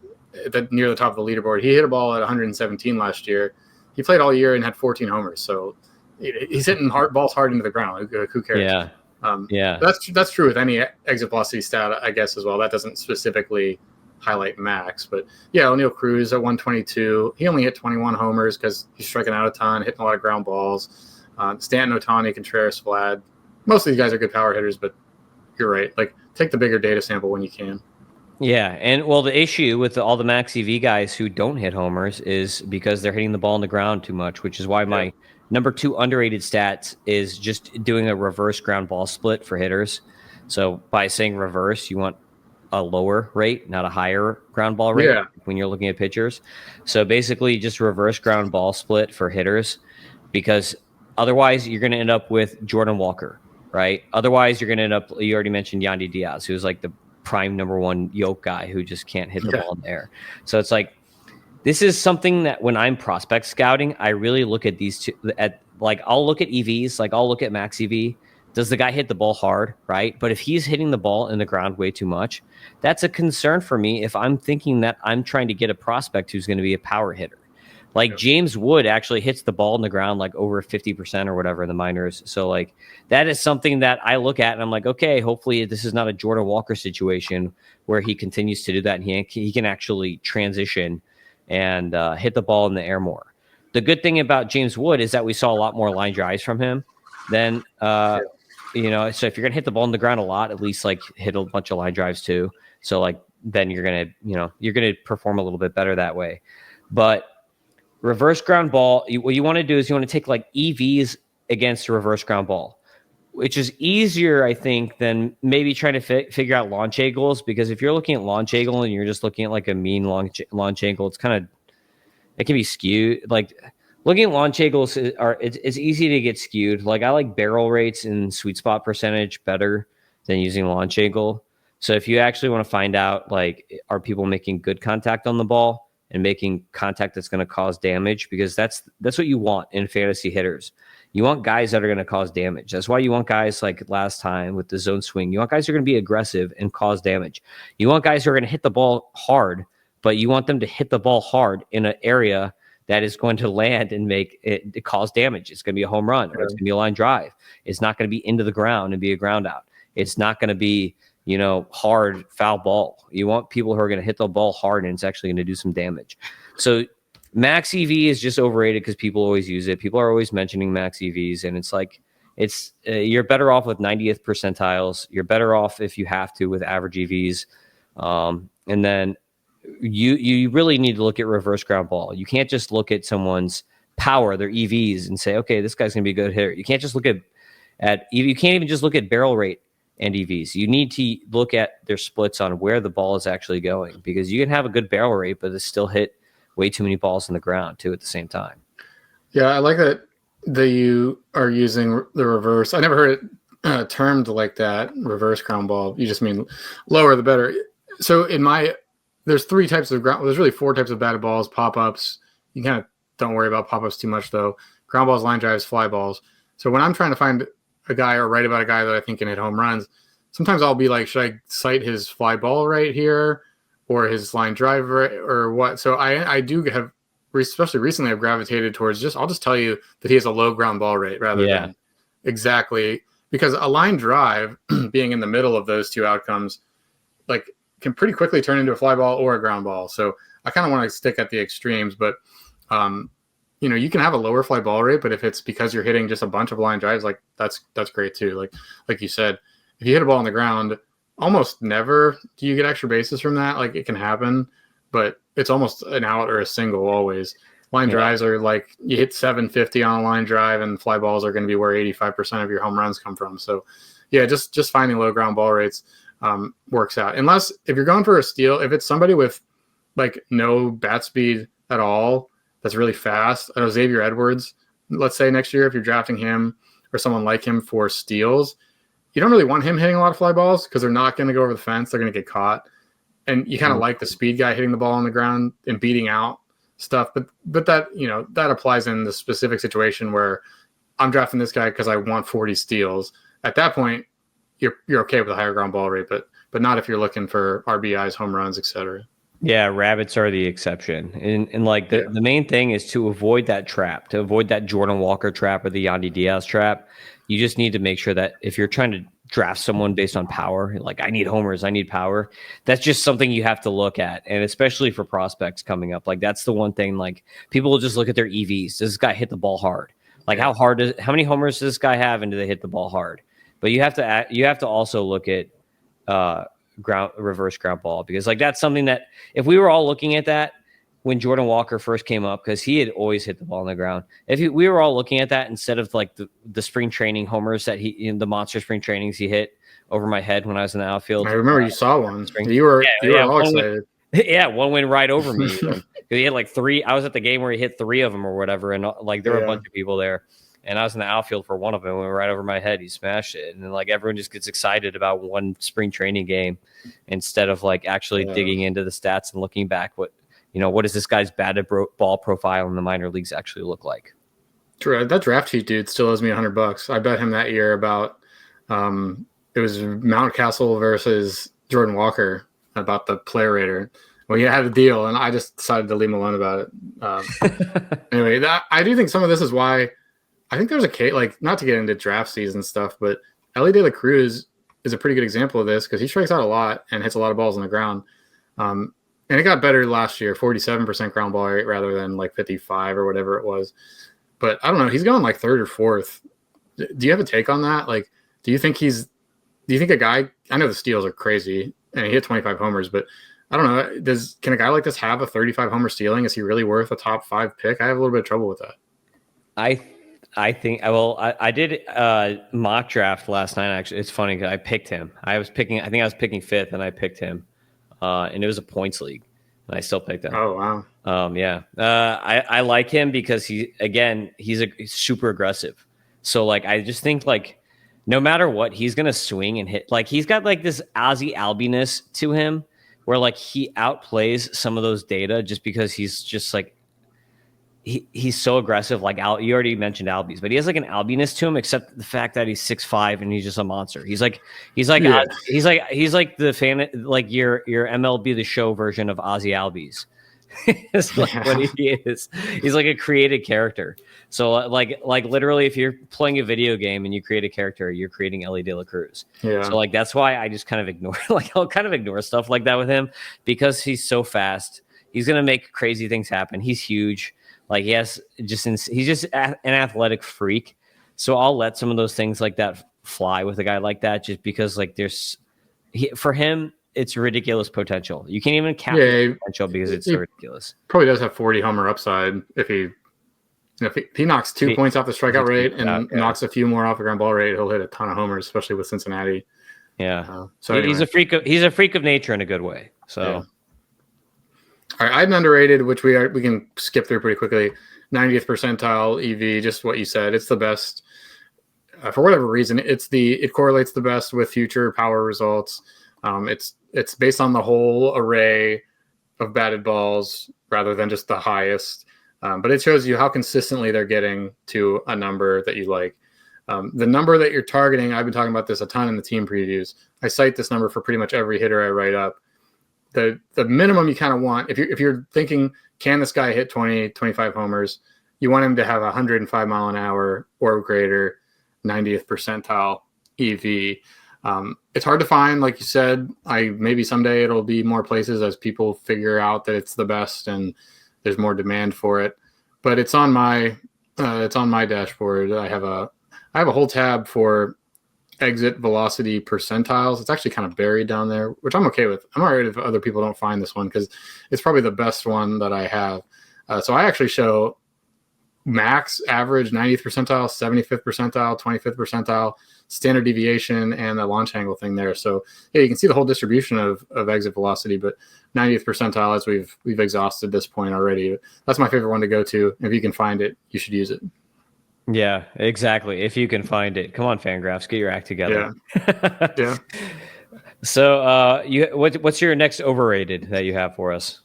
near the top of the leaderboard. He hit a ball at 117 last year. He played all year and had 14 homers. So he's hitting balls hard into the ground. Who cares?
Yeah.
That's true with any exit velocity stat, I guess, as well. That doesn't specifically highlight max. But yeah, O'Neill Cruz at 122. He only hit 21 homers because he's striking out a ton, hitting a lot of ground balls. Stanton, Ohtani, Contreras, Vlad. Most of these guys are good power hitters, but you're right. Like, take the bigger data sample when you can.
Yeah, and well, the issue with all the max EV guys who don't hit homers is because they're hitting the ball on the ground too much, which is why my number 2 underrated stats is just doing a reverse ground ball split for hitters. So by saying reverse, you want a lower rate, not a higher ground ball rate when you're looking at pitchers. So basically just reverse ground ball split for hitters because otherwise, you're going to end up with Jordan Walker, right? Otherwise, you're going to end up, you already mentioned Yandy Diaz, who's like the prime number 1 yoke guy who just can't hit the ball in the air. So it's like, this is something that when I'm prospect scouting, I really look at these two, I'll look at EVs, like I'll look at max EV. Does the guy hit the ball hard, right? But if he's hitting the ball in the ground way too much, that's a concern for me if I'm thinking that I'm trying to get a prospect who's going to be a power hitter. Like James Wood actually hits the ball in the ground like over 50% or whatever in the minors. So like that is something that I look at and I'm like, okay, hopefully this is not a Jordan Walker situation where he continues to do that and he can actually transition and hit the ball in the air more. The good thing about James Wood is that we saw a lot more line drives from him than so if you're gonna hit the ball in the ground a lot, at least like hit a bunch of line drives too. So like then you're gonna perform a little bit better that way. But reverse ground ball, what you want to do is you want to take like EVs against a reverse ground ball, which is easier, I think, than maybe trying to figure out launch angles. Because if you're looking at launch angle and you're just looking at like a mean launch angle, it can be skewed. Like looking at launch angles it's easy to get skewed. Like I like barrel rates and sweet spot percentage better than using launch angle. So if you actually want to find out like are people making good contact on the ball and making contact that's going to cause damage, because that's what you want in fantasy hitters. You want guys that are going to cause damage. That's why you want guys like last time with the zone swing. You want guys who are going to be aggressive and cause damage. You want guys who are going to hit the ball hard, but you want them to hit the ball hard in an area that is going to land and make it cause damage. It's going to be a home run, or it's going to be a line drive. It's not going to be into the ground and be a ground out. It's not going to be, hard foul ball. You want people who are going to hit the ball hard and it's actually going to do some damage. So max EV is just overrated because people always use it. People are always mentioning max EVs, and it's like, you're better off with 90th percentiles. You're better off if you have to with average EVs. And then you really need to look at reverse ground ball. You can't just look at someone's power, their EVs, and say, okay, this guy's going to be a good hitter. You can't just look at you can't even just look at barrel rate and EVs. You need to look at their splits on where the ball is actually going, because you can have a good barrel rate, but it's still hit way too many balls in the ground too at the same time. Yeah,
I like that you are using the reverse. I never heard it termed like that, reverse ground ball. You just mean lower the better. So there's 3 types of ground. There's really 4 types of batted balls, pop-ups. You kind of don't worry about pop-ups too much though. Ground balls, line drives, fly balls. So when I'm trying to find a guy or write about a guy that I think can hit home runs, sometimes I'll be like, should I cite his fly ball right here or his line drive right, or what? So I do have, especially recently, I've gravitated towards I'll just tell you that he has a low ground ball rate rather than exactly, because a line drive being in the middle of those 2 outcomes, like, can pretty quickly turn into a fly ball or a ground ball. So I kind of want to stick at the extremes, but you can have a lower fly ball rate, but if it's because you're hitting just a bunch of line drives, like that's great too. Like you said, if you hit a ball on the ground, almost never do you get extra bases from that. Like, it can happen, but it's almost an out or a single always. Line drives are like, you hit 750 on a line drive, and fly balls are going to be where 85% of your home runs come from. So yeah, just finding low ground ball rates works out. Unless if you're going for a steal, if it's somebody with like no bat speed at all, that's really fast. Xavier Edwards, let's say next year, if you're drafting him or someone like him for steals, you don't really want him hitting a lot of fly balls because they're not going to go over the fence. They're going to get caught. And you kind of like the speed guy hitting the ball on the ground and beating out stuff. But that, that applies in the specific situation where I'm drafting this guy because I want 40 steals. At that point, you're okay with a higher ground ball rate, but not if you're looking for RBIs, home runs, etc.
Yeah, rabbits are the exception. And like the main thing is to avoid that trap, to avoid that Jordan Walker trap or the Yandy Diaz trap. You just need to make sure that if you're trying to draft someone based on power, like, I need homers, I need power, that's just something you have to look at. And especially for prospects coming up, like, that's the one thing, like, people will just look at their EVs. Does this guy hit the ball hard? Like, how many homers does this guy have, and do they hit the ball hard? But you have to also look at reverse ground ball, because like, that's something that if we were all looking at that when Jordan Walker first came up, because he had always hit the ball on the ground, we were all looking at that instead of like the spring training homers that he, in the monster spring trainings he hit over my head when I was in the outfield.
I remember you saw one. You were all excited.
One went right over me. He had like 3. I was at the game where he hit 3 of them or whatever, and like there were a bunch of people there. And I was in the outfield for one of them. It went right over my head. He smashed it. And then like everyone just gets excited about one spring training game instead of like actually digging into the stats and looking back what does this guy's batted ball profile in the minor leagues actually look like?
True. That draft sheet dude still owes me $100. I bet him that year about it was Mountcastle versus Jordan Walker about the player rater. Well, he had a deal, and I just decided to leave him alone about it. Anyway, I do think some of this is why I think there's a case, like, not to get into draft season stuff, but Ellie De La Cruz is a pretty good example of this because he strikes out a lot and hits a lot of balls on the ground. And it got better last year, 47% ground ball rate rather than like 55 or whatever it was. But I don't know. He's going like 3rd or 4th. Do you have a take on that? Like, do you think a guy, I know the steals are crazy and he hit 25 homers, but I don't know. Can a guy like this have a 35 homer stealing? Is he really worth a top 5 pick? I have a little bit of trouble with that.
I think, I did mock draft last night. Actually, it's funny because I picked him. I think I was picking 5th, and I picked him, and it was a points league, and I still picked him.
Oh wow.
Yeah. I like him because he's super aggressive. So like, I just think like, no matter what, he's gonna swing and hit. Like, he's got like this Ozzy Albiness to him, where like he outplays some of those data just because he's just like. He's so aggressive. Like you already mentioned Albies, but he has like an Albiness to him, except the fact that he's 6'5" and he's just a monster. He's like the fan, like your MLB The Show version of Ozzy Albies, It's like what he is. He's like a created character. So like literally, if you're playing a video game and you create a character, you're creating Ellie De La Cruz.
Yeah.
So like that's why I just kind of ignore I'll kind of ignore stuff like that with him because he's so fast. He's gonna make crazy things happen. He's huge. Like he's just an athletic freak. So I'll let some of those things like that fly with a guy like that, just because like for him it's ridiculous potential. You can't even cap the potential because it's so ridiculous.
Probably does have 40 homer upside if he knocks 2 points off the strikeout rate and knocks a few more off the ground ball rate, he'll hit a ton of homers, especially with Cincinnati.
Yeah.
So anyway.
He's a freak of nature in a good way. So.
Yeah. All right, I had an underrated, which we can skip through pretty quickly. 90th percentile EV, just what you said. It's the best for whatever reason. It correlates the best with future power results. It's based on the whole array of batted balls rather than just the highest. But it shows you how consistently they're getting to a number that you like. The number that you're targeting, I've been talking about this a ton in the team previews. I cite this number for pretty much every hitter I write up. The minimum you kind of want, if you're thinking, can this guy hit 20, 25 homers, you want him to have 105 mile an hour or greater 90th percentile EV. It's hard to find, like you said. Maybe someday it'll be more places as people figure out that it's the best and there's more demand for it. But it's on my dashboard. I have a whole tab for exit velocity percentiles. It's actually kind of buried down there, which I'm okay with. I'm all right if other people don't find this one because it's probably the best one that I have. So I actually show max, average, 90th percentile, 75th percentile, 25th percentile, standard deviation, and the launch angle thing there. So yeah, you can see the whole distribution of exit velocity, but 90th percentile, as we've exhausted this point already. That's my favorite one to go to. If you can find it, you should use it.
Yeah, exactly. If you can find it, come on, Fangraphs, get your act together.
Yeah.
So, what's your next overrated that you have for us?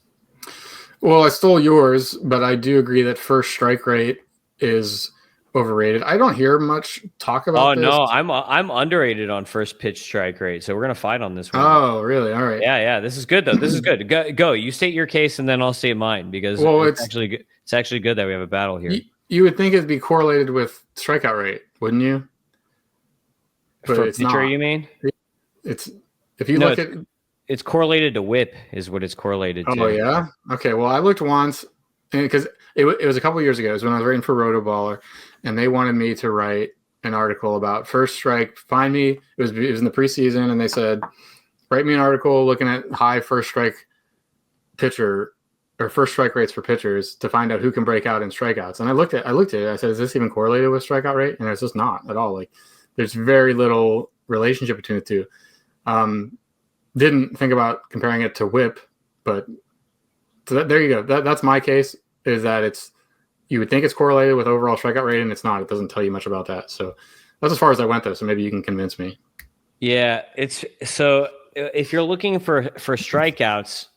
Well, I stole yours, but I do agree that first strike rate is overrated. I don't hear much talk about this.
No, I'm underrated on first pitch strike rate, so we're gonna fight on this one.
Oh, really? All right.
Yeah. This is good though. This is good. Go. You state your case, and then I'll state mine because it's actually good. It's actually good that we have a battle here.
You would think it'd be correlated with strikeout rate, wouldn't you? But
for
it's
pitcher,
not.
You mean?
It's if you look at
it's correlated to whip is what it's correlated to.
Oh yeah. Okay. Well, I looked once because it was a couple years ago. It was when I was writing for Rotoballer, and they wanted me to write an article about first strike. Find me. It was in the preseason, and they said, write me an article looking at high first strike pitcher or first strike rates for pitchers to find out who can break out in strikeouts. And I looked at it. I said, is this even correlated with strikeout rate? And it's just not at all. Like there's very little relationship between the two. Didn't think about comparing it to whip, but so there you go. That's my case, is that you would think it's correlated with overall strikeout rate, and it's not. It doesn't tell you much about that. So that's as far as I went though. So maybe you can convince me.
Yeah, so if you're looking for strikeouts,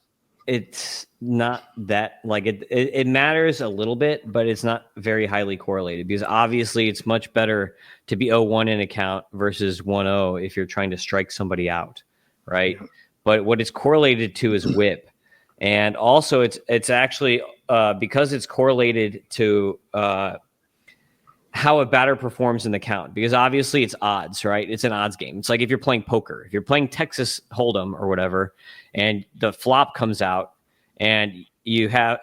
it's not that like it matters a little bit, but it's not very highly correlated because obviously it's much better to be 0-1 in a count versus 1-0 if you're trying to strike somebody out, right? Yeah. But what it's correlated to is whip, and also it's actually because it's correlated to how a batter performs in the count, because obviously it's odds, right? It's an odds game. It's like if you're playing poker, if you're playing Texas Hold'em or whatever, and the flop comes out and you have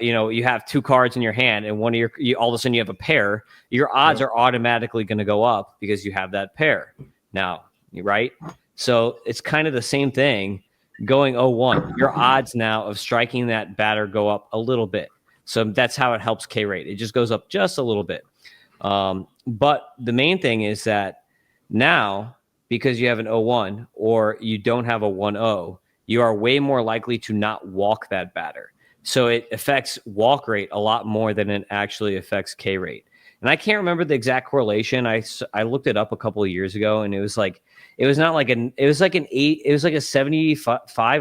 two cards in your hand and one of all of a sudden you have a pair, your odds are automatically going to go up because you have that pair now, right? So it's kind of the same thing going 0-1. Your odds now of striking that batter go up a little bit. So that's how it helps K rate. It just goes up just a little bit. But the main thing is that now, because you have an 0-1 or you don't have a 1-0, you are way more likely to not walk that batter. So it affects walk rate a lot more than it actually affects K rate. And I can't remember the exact correlation. I looked it up a couple of years ago, and it was like a 75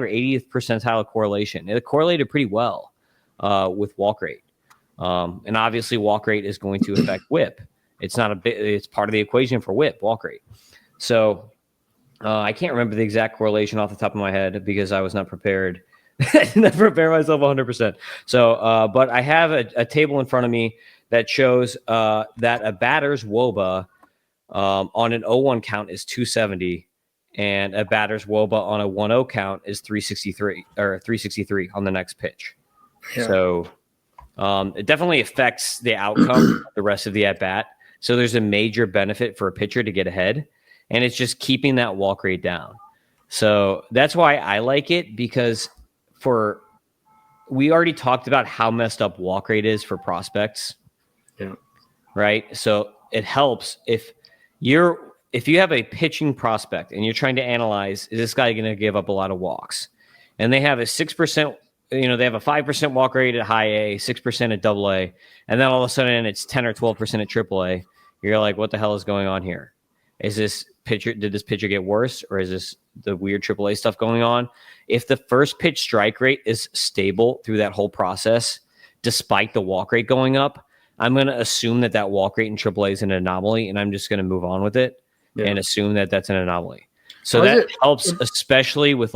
or 80th percentile correlation. It correlated pretty well with walk rate. And obviously walk rate is going to affect whip. It's part of the equation for whip, walk rate. So I can't remember the exact correlation off the top of my head because I was not prepared. Never prepare myself 100%. So, but I have a table in front of me that shows that a batter's WOBA on an 0-1 count is 270, and a batter's WOBA on a 1-0 count is 363 or 363 on the next pitch. Yeah. So it definitely affects the outcome of the rest of the at bat. So there's a major benefit for a pitcher to get ahead, and it's just keeping that walk rate down. So that's why I like it, because we already talked about how messed up walk rate is for prospects.
Yeah.
Right. So it helps if you have a pitching prospect and you're trying to analyze, is this guy going to give up a lot of walks? And they have a 6%, they have a 5% walk rate at high A, 6% at double A, and then all of a sudden it's 10 or 12% at triple A. You're like, what the hell is going on here? Did this pitcher get worse, or is this the weird AAA stuff going on? If the first pitch strike rate is stable through that whole process, despite the walk rate going up, I'm going to assume that walk rate in AAA is an anomaly, and I'm just going to move on with it and assume that that's an anomaly. So that helps, especially with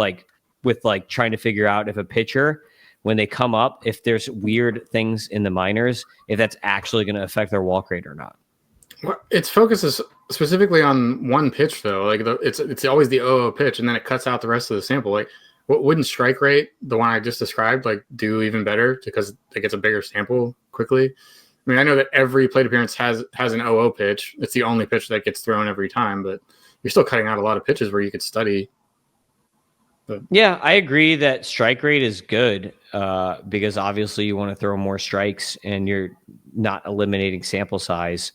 trying to figure out if a pitcher, when they come up, if there's weird things in the minors, if that's actually going to affect their walk rate or not.
Well, its focuses specifically on one pitch, though. Like it's always the 0-0 pitch, and then it cuts out the rest of the sample. Like, wouldn't strike rate, the one I just described, like do even better because it gets a bigger sample quickly? I mean, I know that every plate appearance has an 0-0 pitch. It's the only pitch that gets thrown every time, but you're still cutting out a lot of pitches where you could study. But
yeah, I agree that strike rate is good because obviously you want to throw more strikes and you're not eliminating sample size.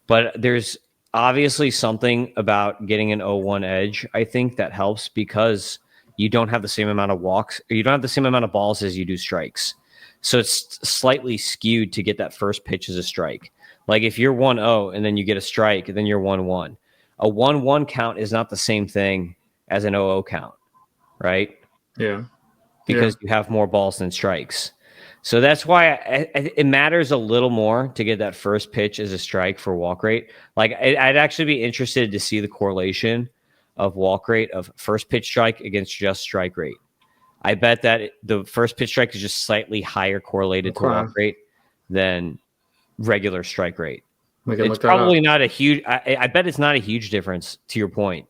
But there's obviously something about getting an 0-1 edge, I think, that helps because you don't have the same amount of walks, or you don't have the same amount of balls as you do strikes. So it's slightly skewed to get that first pitch as a strike. Like if you're 1-0 and then you get a strike, and then you're 1-1. A 1-1 count is not the same thing as an 0-0 count, right?
Yeah.
Because you have more balls than strikes. So that's why it matters a little more to get that first pitch as a strike for walk rate. Like I'd actually be interested to see the correlation of walk rate of first pitch strike against just strike rate. I bet that the first pitch strike is just slightly higher correlated to walk rate than regular strike rate. It's probably not a huge. I bet it's not a huge difference, to your point,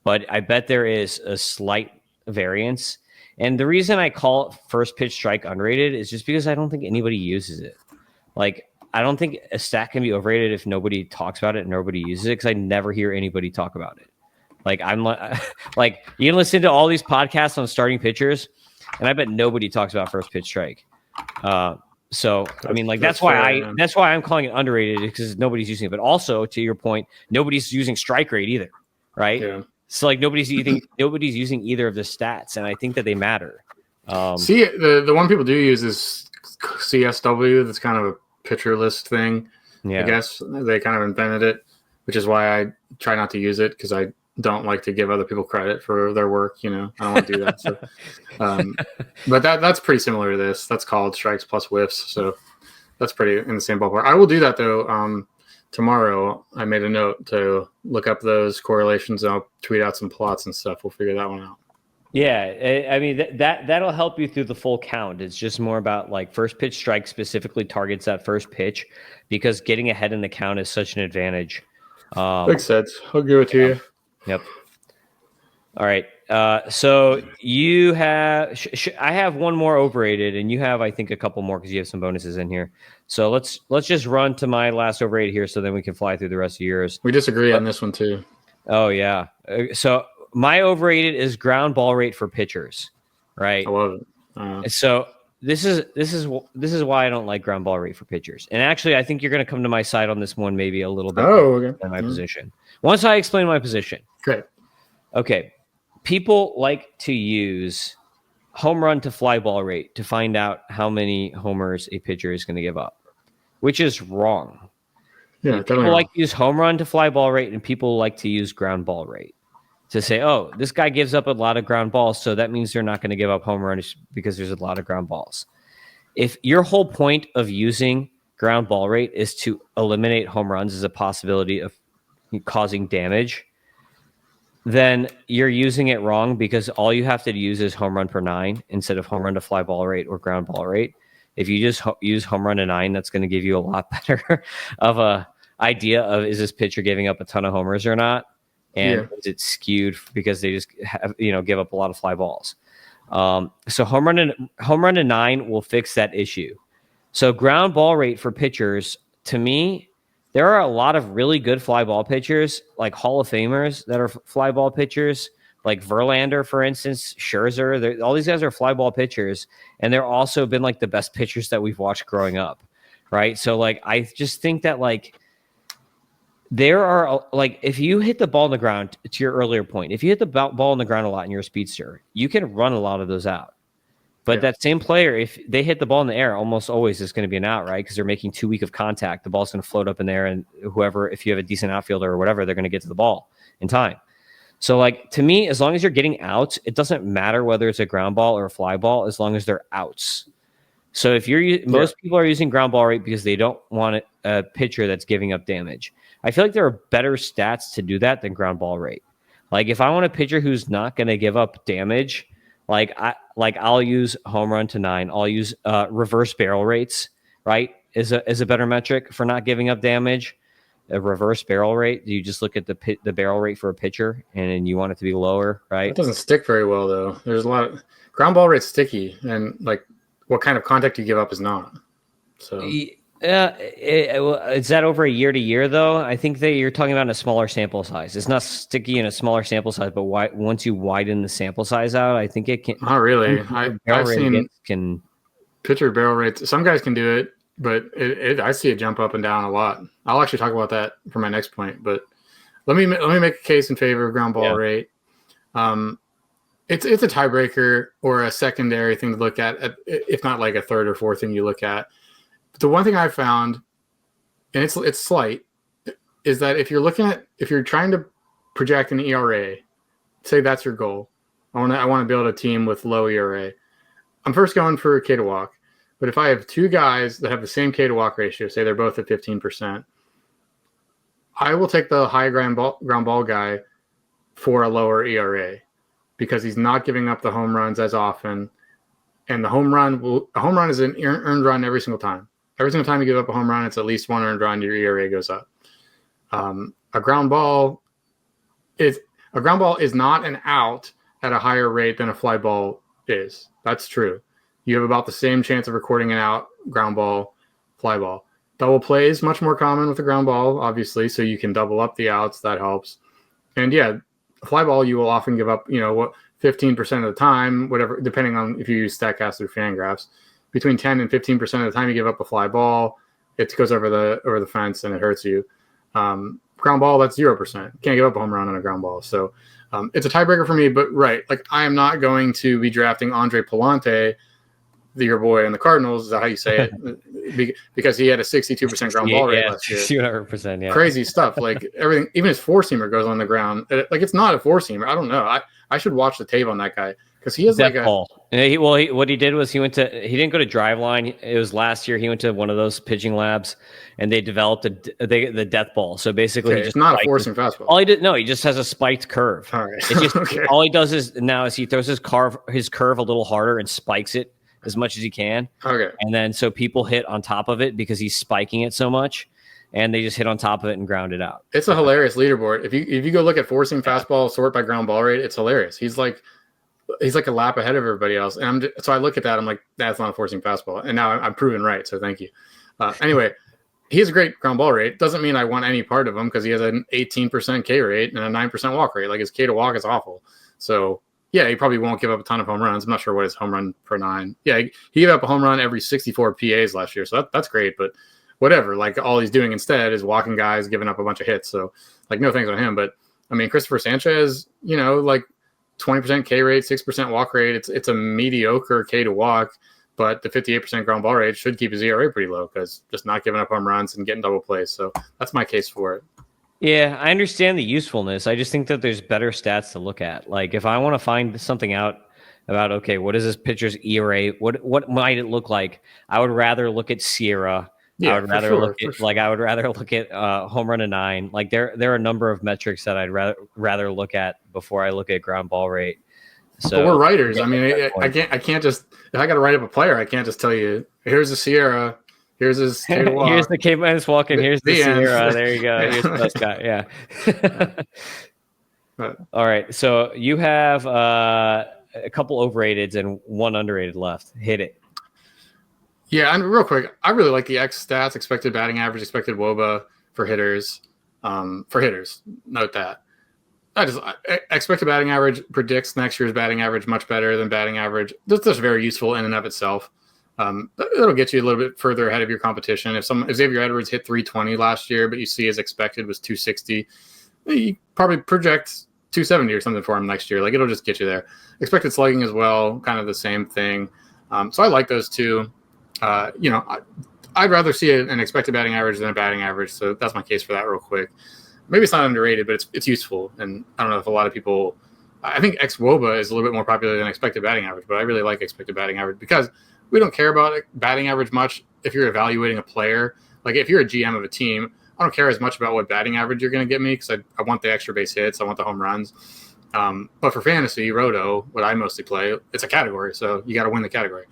but I bet there is a slight variance. And the reason I call first pitch strike underrated is just because I don't think anybody uses it. Like, I don't think a stat can be overrated if nobody talks about it and nobody uses it, because I never hear anybody talk about it. Like, I'm like, you can listen to all these podcasts on starting pitchers, and I bet nobody talks about first pitch strike. So, I mean, like, that's why I'm calling it underrated, because nobody's using it. But also, to your point, nobody's using strike rate either, right?
Yeah.
So like nobody's using either of the stats, and I think that they matter.
See, the one people do use is CSW. That's kind of a pitcher list thing. Yeah. I guess they kind of invented it, which is why I try not to use it, because I don't like to give other people credit for their work. I don't want to do that. So, but that's pretty similar to this. That's called strikes plus whiffs. So that's pretty in the same ballpark. I will do that though. Tomorrow, I made a note to look up those correlations, and I'll tweet out some plots and stuff. We'll figure that one out.
Yeah, I mean that'll help you through the full count. It's just more about like first pitch strike specifically targets that first pitch, because getting ahead in the count is such an advantage.
Makes sense. I'll give it to you.
Yep. All right. So you have, I have one more overrated, and you have, I think, a couple more because you have some bonuses in here. So let's just run to my last overrated here, so then we can fly through the rest of yours.
We disagree on this one too.
Oh yeah. So my overrated is ground ball rate for pitchers, right?
I love it.
So this is why I don't like ground ball rate for pitchers. And actually, I think you're going to come to my side on this one maybe a little bit than my position. Once I explain my position.
Great.
Okay. People like to use home run to fly ball rate to find out how many homers a pitcher is going to give up, which is wrong.
Yeah,
people like to use home run to fly ball rate, and people like to use ground ball rate to say, oh, this guy gives up a lot of ground balls, so that means they're not going to give up home runs because there's a lot of ground balls. If your whole point of using ground ball rate is to eliminate home runs as a possibility of causing damage, then you're using it wrong, because all you have to use is home run per 9 instead of home run to fly ball rate or ground ball rate. If you just use home run to 9, that's going to give you a lot better of a idea of, is this pitcher giving up a ton of homers or not, and is it skewed because they just have, give up a lot of fly balls. So home run to 9 will fix that issue. So ground ball rate for pitchers, to me, there are a lot of really good fly ball pitchers, like Hall of Famers that are fly ball pitchers, like Verlander, for instance, Scherzer. All these guys are fly ball pitchers, and they're also been like the best pitchers that we've watched growing up, right? So like, I just think that like there are like, if you hit the ball on the ground, to your earlier point, if you hit the ball on the ground a lot and you're a speedster, you can run a lot of those out. But that same player, if they hit the ball in the air, almost always is going to be an out, right? Because they're making too weak of contact. The ball's going to float up in there, and whoever, if you have a decent outfielder or whatever, they're going to get to the ball in time. So, like, to me, as long as you're getting outs, it doesn't matter whether it's a ground ball or a fly ball, as long as they're outs. So if most people are using ground ball rate because they don't want a pitcher that's giving up damage. I feel like there are better stats to do that than ground ball rate. Like, if I want a pitcher who's not going to give up damage, I'll use home run to 9. I'll use reverse barrel rates, right? Is a better metric for not giving up damage. A reverse barrel rate, you just look at the barrel rate for a pitcher, and you want it to be lower, right?
It doesn't stick very well, though. There's a lot of ground ball rate's sticky, and like what kind of contact you give up is not. So
is that over a year to year, though? I think that you're talking about a smaller sample size. It's not sticky in a smaller sample size, but once you widen the sample size out, I think it can.
Not really. I've seen pitcher barrel rates. Some guys can do it, but I see it jump up and down a lot. I'll actually talk about that for my next point. But let me make a case in favor of ground ball rate. It's a tiebreaker or a secondary thing to look at, if not like a third or fourth thing you look at. But the one thing I found, and it's slight, is that if you're trying to project an ERA, say that's your goal. I want to build a team with low ERA. I'm first going for a K to walk. But if I have two guys that have the same K to walk ratio, say they're both at 15%, I will take the high ground ball guy for a lower ERA because he's not giving up the home runs as often. And a home run is an earned run every single time. Every single time you give up a home run, it's at least one earned run, your ERA goes up. A ground ball is not an out at a higher rate than a fly ball is. That's true. You have about the same chance of recording an out, ground ball, fly ball. Double play is much more common with a ground ball, obviously, so you can double up the outs. That helps. And yeah, fly ball, you will often give up, 15% of the time, whatever, depending on if you use StatCast or Fangraphs. Between 10 and 15% of the time you give up a fly ball, it goes over the fence and it hurts you. Ground ball, that's 0%. Can't give up a home run on a ground ball. So it's a tiebreaker for me, but right, like I am not going to be drafting Andre Palante, your boy in the Cardinals, is that how you say it? Because he had a 62% ground ball rate last year.
200%, yeah.
Crazy stuff. Like everything, even his four-seamer goes on the ground. Like it's not a four-seamer. I don't know. I should watch the tape on that guy because he has
ball. What he did was he didn't go to Driveline. It was last year. He went to one of those pitching labs, and they developed the death ball. So basically,
it's not a forcing fastball.
All he did, no, he just has a spiked curve.
All right.
It's just all he does is he throws his curve a little harder and spikes it as much as he can.
Okay.
And then so people hit on top of it because he's spiking it so much, and they just hit on top of it and ground it out.
It's a hilarious leaderboard. If you go look at forcing fastball sort by ground ball rate, it's hilarious. He's like a lap ahead of everybody else. And so I look at that, I'm like, that's not a forcing fastball. And now I'm proven right. So thank you. Anyway, he has a great ground ball rate. Doesn't mean I want any part of him because he has an 18% K rate and a 9% walk rate. Like his K to walk is awful. So yeah, he probably won't give up a ton of home runs. I'm not sure what his home run per 9. Yeah, he gave up a home run every 64 PAs last year. So that's great. But whatever, like all he's doing instead is walking guys, giving up a bunch of hits. So like no thanks on him. But I mean, Christopher Sanchez, like 20% K rate, 6% walk rate. It's a mediocre K to walk, but the 58% ground ball rate should keep his ERA pretty low because just not giving up home runs and getting double plays. So that's my case for it.
Yeah, I understand the usefulness. I just think that there's better stats to look at. Like if I want to find something out about, okay, what is this pitcher's ERA? What might it look like? I would rather look at Sierra
Yeah,
I would rather
sure,
look at I would rather look at home run to 9. Like there are a number of metrics that I'd rather look at before I look at ground ball rate. So
but we're writers. I mean, I can't just, if I got to write up a player, I can't just tell you, here's the Sierra, here's his K to walk.
Here's the K minus walk, and here's the Sierra. There you go.
Yeah.
Here's the best guy. Yeah. All right. So you have a couple overrateds and one underrated left. Hit it.
Yeah, and real quick, I really like the xStats, expected batting average, expected WOBA for hitters. Note that. Expected batting average predicts next year's batting average much better than batting average. That's just very useful in and of itself. It'll get you a little bit further ahead of your competition. If Xavier Edwards hit 320 last year, but you see his expected was 260, you probably project 270 or something for him next year. Like it'll just get you there. Expected slugging as well, kind of the same thing. So I like those two. I'd rather see an expected batting average than a batting average. So that's my case for that real quick. Maybe it's not underrated, but it's useful. And I don't know if a lot of people, I think xWOBA is a little bit more popular than expected batting average, but I really like expected batting average because we don't care about batting average much if you're evaluating a player. Like if you're a GM of a team, I don't care as much about what batting average you're going to get me because I want the extra base hits. I want the home runs. But for fantasy, Roto, what I mostly play, it's a category. So you got to win the category.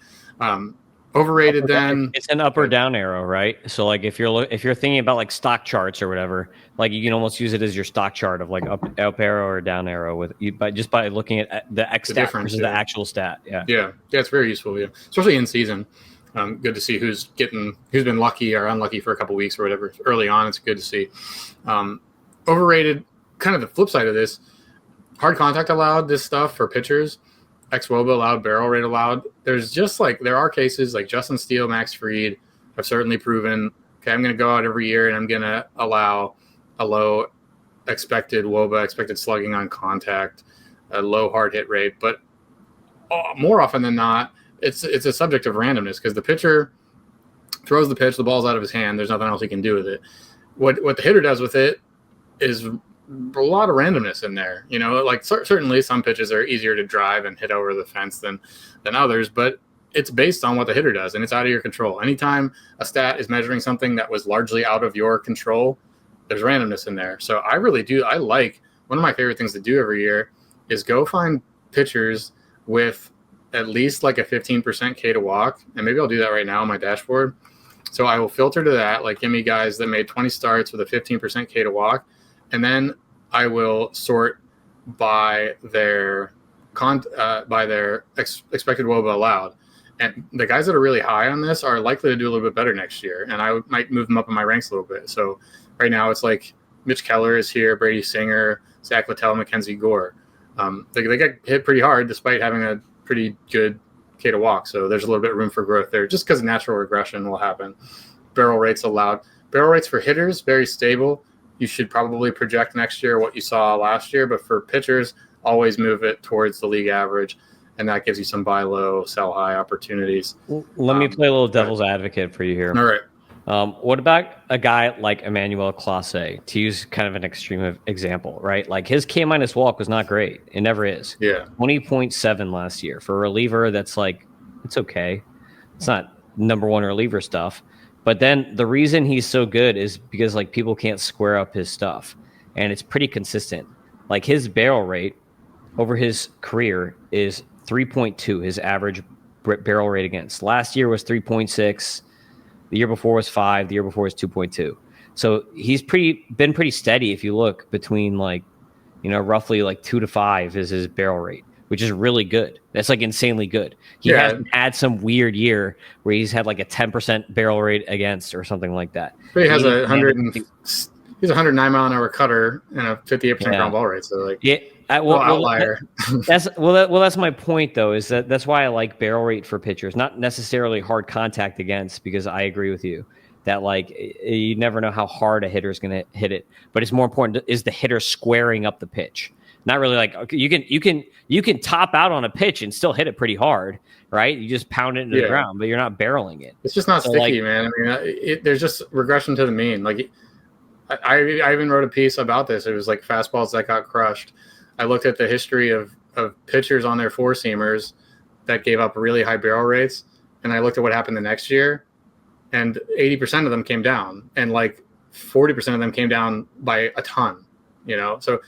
Overrated then
it's an up or down arrow, right? So like if you're thinking about like stock charts or whatever, like you can almost use it as your stock chart of like up arrow or down arrow with you by looking at the X stat versus the actual stat. Yeah,
it's very useful. Yeah, especially in season. Good to see who's been lucky or unlucky for a couple weeks or whatever. Early on, it's good to see. Overrated, kind of the flip side of this. Hard contact allowed, this stuff for pitchers. xWOBA allowed, barrel rate allowed. There's just there are cases like Justin Steele, Max Fried have certainly proven, okay, I'm going to go out every year and I'm going to allow a low expected WOBA, expected slugging on contact, a low hard hit rate. But more often than not, it's a subject of randomness because the pitcher throws the pitch, the ball's out of his hand. There's nothing else he can do with it. What the hitter does with it is a lot of randomness in there. Certainly some pitches are easier to drive and hit over the fence than others, but it's based on what the hitter does, and it's out of your control. Anytime a stat is measuring something that was largely out of your control, there's randomness in there. So I really do. I like, one of my favorite things to do every year is go find pitchers with at least like a 15% K to walk, and maybe I'll do that right now on my dashboard. So I will filter to that, like give me guys that made 20 starts with a 15% K to walk. And then I will sort by their expected WOBA allowed. And the guys that are really high on this are likely to do a little bit better next year. And I might move them up in my ranks a little bit. So right now it's like Mitch Keller is here, Brady Singer, Zach Littell, Mackenzie Gore. They got hit pretty hard despite having a pretty good K to walk. So there's a little bit of room for growth there just because natural regression will happen. Barrel rates allowed. Barrel rates for hitters, very stable. You should probably project next year what you saw last year, but for pitchers, always move it towards the league average, and that gives you some buy low, sell high opportunities.
Let me play a little devil's advocate for you here.
All right.
What about a guy like Emmanuel Clase, to use kind of an extreme example, right? Like his K minus walk was not great. It never is.
Yeah.
20.7 last year for a reliever. That's like, it's okay. It's not number one reliever stuff. But then the reason he's so good is because like people can't square up his stuff, and it's pretty consistent. Like his barrel rate over his career is 3.2, his average barrel rate against. Last year was 3.6. The year before was 5. The year before was 2.2. So he's been pretty steady if you look between roughly like 2 to 5 is his barrel rate, which is really good. That's like insanely good. He hasn't had some weird year where he's had like a 10% barrel rate against or something like that.
But he has he's a 109 mile an hour cutter and a 58% ground ball rate. So like, outlier.
That's my point though. Is that's why I like barrel rate for pitchers, not necessarily hard contact against, because I agree with you that like you never know how hard a hitter is going to hit it, but it's more important is the hitter squaring up the pitch. Not really like, okay, you can top out on a pitch and still hit it pretty hard, right? You just pound it into the ground, but you're not barreling it.
It's just not sticky, man. I mean, there's just regression to the mean. Like I even wrote a piece about this. It was like fastballs that got crushed. I looked at the history of pitchers on their four-seamers that gave up really high barrel rates, and I looked at what happened the next year. and 80% of them came down, and like 40% of them came down by a ton. So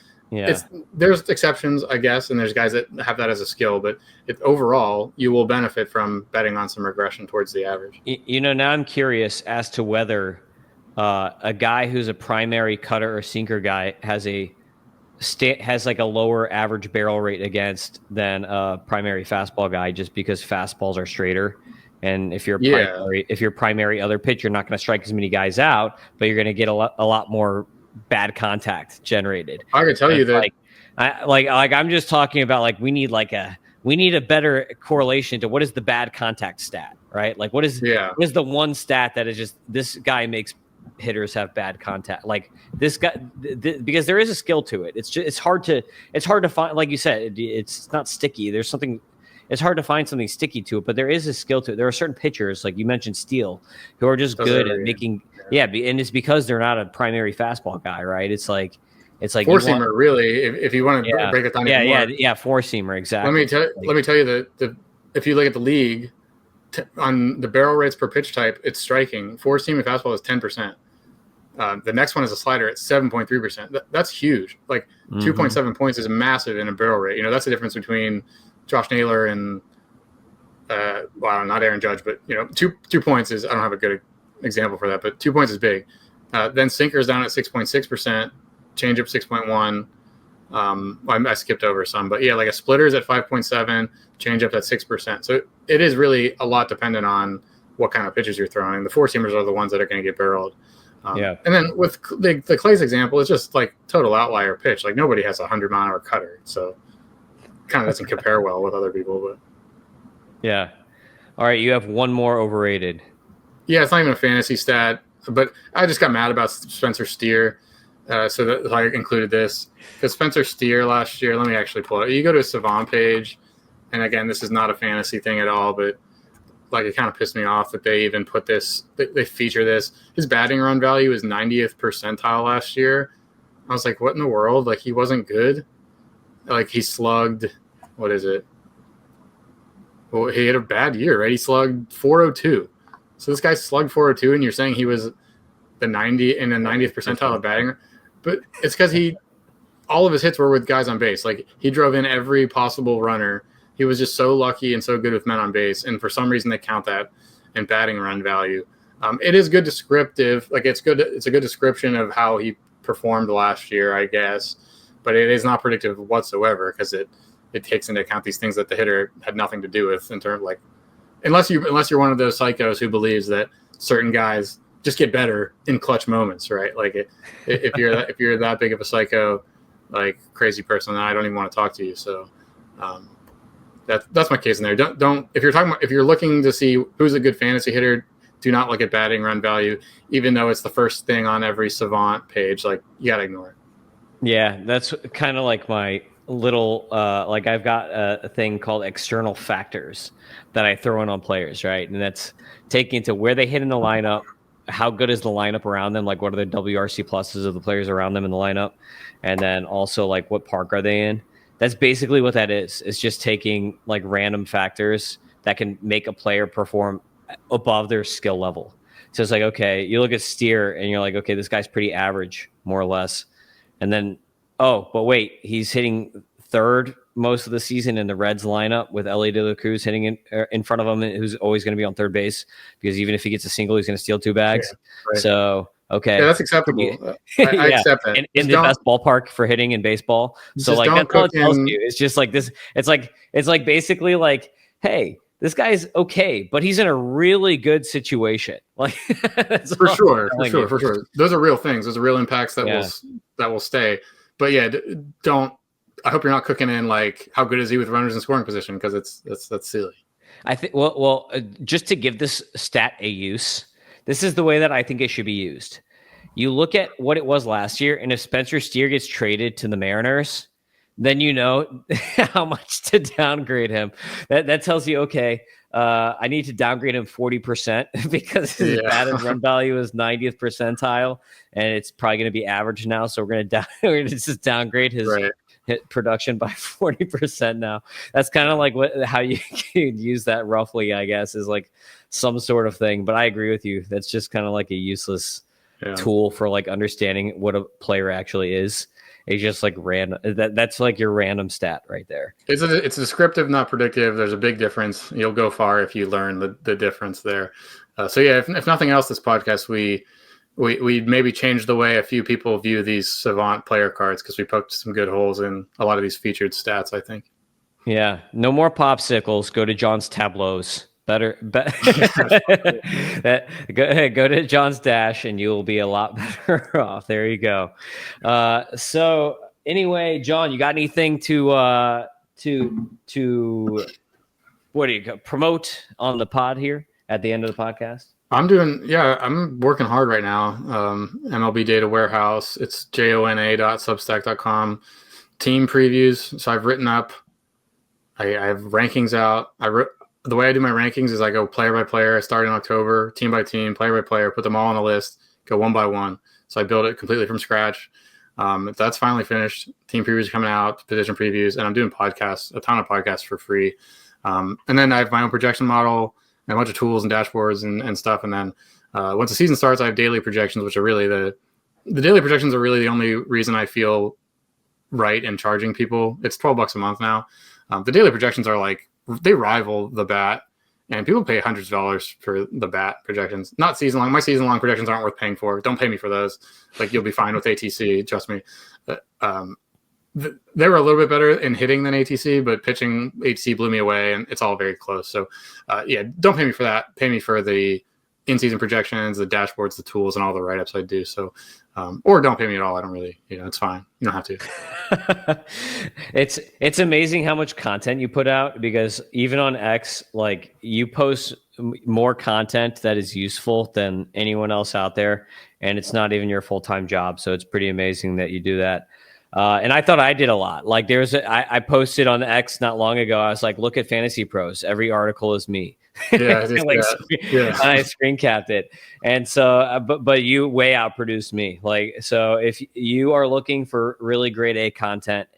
there's exceptions, I guess, and there's guys that have that as a skill, but overall you will benefit from betting on some regression towards the average.
Now I'm curious as to whether a guy who's a primary cutter or sinker guy has like a lower average barrel rate against than a primary fastball guy, just because fastballs are straighter. And if you're primary other pitch, you're not going to strike as many guys out, but you're going to get a lot more bad contact generated.
I can tell you that.
I'm just talking about like we need a better correlation to what is the bad contact stat, right? Like what is the one stat that is just this guy makes hitters have bad contact, like this guy, because there is a skill to it. It's hard to find, like you said, it's not sticky. It's hard to find something sticky to it, but there is a skill to it. There are certain pitchers, like you mentioned, Steele, who are just good at making, and it's because they're not a primary fastball guy, right? It's like
four seamer, really. If you want to break it down,
four seamer, exactly.
Let me tell you that if you look at the league on the barrel rates per pitch type, it's striking. Four seam and fastball is 10%. The next one is a slider at 7.3%. That's huge. Like 2.7 points is massive in a barrel rate. That's the difference between Josh Naylor and not Aaron Judge, but 2 points is, I don't have a good example for that, but 2 points is big. Then sinkers down at 6.6%, changeup 6.1. I skipped over some, but like a splitter is at 5.7, changeup at 6%. So it is really a lot dependent on what kind of pitches you're throwing. The four seamers are the ones that are going to get barreled. And then with the Clay's example, it's just like total outlier pitch. Like nobody has a 100-mile-an-hour cutter, so kind of doesn't compare well with other people. But
all right, you have one more overrated.
It's not even a fantasy stat, but I just got mad about SwStr Steer, so that I included this because SwStr Steer last year. Let me actually pull it. You go to a Savant page, and again, this is not a fantasy thing at all, but like it kind of pissed me off that they even put this. They feature this. His batting run value is 90th percentile last year. I was like, what in the world? Like he wasn't good. Like he slugged, what is it? Well, he had a bad year, right? He slugged 402. So this guy slugged 402, and you're saying he was the 90th percentile of batting. But it's because all of his hits were with guys on base. Like he drove in every possible runner. He was just so lucky and so good with men on base. And for some reason they count that in batting run value. It is good descriptive. Like it's good. It's a good description of how he performed last year, I guess. But it is not predictive whatsoever because it takes into account these things that the hitter had nothing to do with in terms of like, unless you're one of those psychos who believes that certain guys just get better in clutch moments, right? Like if you're that big of a psycho, like crazy person, then I don't even want to talk to you. So that's my case in there. Don't if you're looking to see who's a good fantasy hitter, do not look at batting run value, even though it's the first thing on every Savant page. Like you gotta ignore it.
Yeah, that's kind of like my little like I've got a thing called external factors that I throw in on players, right? And that's taking into where they hit in the lineup, how good is the lineup around them, like what are the WRC pluses of the players around them in the lineup, and then also like what park are they in. That's basically what that is. It's just taking like random factors that can make a player perform above their skill level. So it's like, okay, you look at Steer and you're like, okay, this guy's pretty average, more or less. And then, oh, but wait, he's hitting third most of the season in the Reds lineup with Ellie De La Cruz hitting in front of him, who's always going to be on third base because even if he gets a single, he's going to steal two bags. Yeah, right. So, okay.
Yeah, that's acceptable. I accept that.
In the best ballpark for hitting in baseball. So like that's all it tells you. It's just like this. It's like basically like, hey, this guy's okay, but he's in a really good situation. Like
for sure. Those are real ththings. Those are real impacts that will stay. But yeah, don't. I hope you're not cooking in like how good is he with runners in scoring position because that's silly.
I think well, just to give this stat a use, this is the way that I think it should be used. You look at what it was last year, and if Spencer Steer gets traded to the Mariners, then you know how much to downgrade him. That tells you, okay, I need to downgrade him 40% because his batted run value is 90th percentile, and it's probably going to be average now. So we're going to just downgrade hit production by 40% now. That's kind of like how you could use that roughly, I guess, is like some sort of thing. But I agree with you. That's just kind of like a useless tool for like understanding what a player actually is. It's just like random. That's like your random stat right there.
It's descriptive, not predictive. There's a big difference. You'll go far if you learn the difference there. So yeah, if nothing else, this podcast we maybe changed the way a few people view these savant player cards because we poked some good holes in a lot of these featured stats, I think.
Yeah, no more popsicles. Go to John's tableaus. Go to John's Dash and you will be a lot better off. There you go. So anyway, John, you got anything to what do you promote on the pod here at the end of the podcast?
I'm working hard right now. MLB Data Warehouse. It's jona.substack.com. Team previews. So I've written up. I have rankings out. The way I do my rankings is I go player by player. I start in October, team by team, player by player, put them all on a list, go one by one. So I build it completely from scratch. That's finally finished. Team previews are coming out, position previews, and I'm doing podcasts, a ton of podcasts for free. And then I have my own projection model and a bunch of tools and dashboards and stuff. And then once the season starts, I have daily projections, which are really the daily projections are really the only reason I feel right in charging people. It's $12 a month now. The daily projections are like, they rival the bat, and people pay hundreds of dollars for the bat projections. Not season long. My season long projections aren't worth paying for. Don't pay me for those. Like, you'll be fine with ATC. Trust me. They were a little bit better in hitting than ATC, but pitching, ATC blew me away, and it's all very close. So, don't pay me for that. Pay me for the in-season projections, the dashboards, the tools, and all the write-ups I do. So, or don't pay me at all. I don't really, it's fine. You don't have to.
It's amazing how much content you put out, because even on X, like, you post more content that is useful than anyone else out there, and it's not even your full-time job. So it's pretty amazing that you do that. And I thought I did a lot. Like, I posted on X not long ago. I was like, look at Fantasy Pros. Every article is me.
Yeah,
and I screen capped it. And so, but you way outproduced me. Like, so if you are looking for really grade A content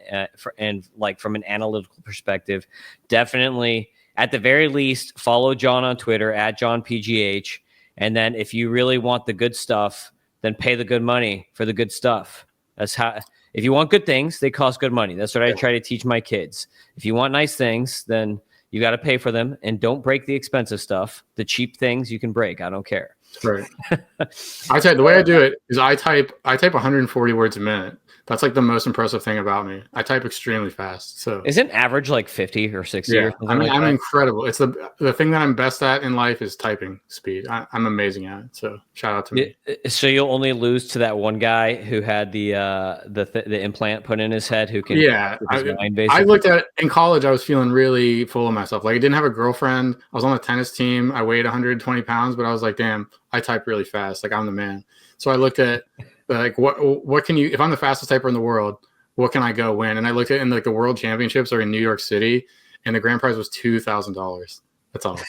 and like from an analytical perspective, definitely at the very least follow John on Twitter at JohnPGH. And then if you really want the good stuff, then pay the good money for the good stuff. That's how. If you want good things, they cost good money. That's what I try to teach my kids. If you want nice things, then you got to pay for them, and don't break the expensive stuff. The cheap things you can break. I don't care.
Right. The way I do it is I type 140 words a minute. That's like the most impressive thing about me. I type extremely fast. So
isn't average like 50 or 60?
Yeah,
or something
I'm incredible. It's the thing that I'm best at in life is typing speed. I'm amazing at it. So shout out to me.
So you'll only lose to that one guy who had the implant put in his head, who can
I looked at it in college. I was feeling really full of myself. Like, I didn't have a girlfriend. I was on the tennis team. I weighed 120 pounds, but I was like, damn, I type really fast. Like, I'm the man. So I looked at like what can you, if I'm the fastest typer in the world, what can I go win? And I looked at, and like the world championships are in New York City, and the grand prize was $2,000. That's all.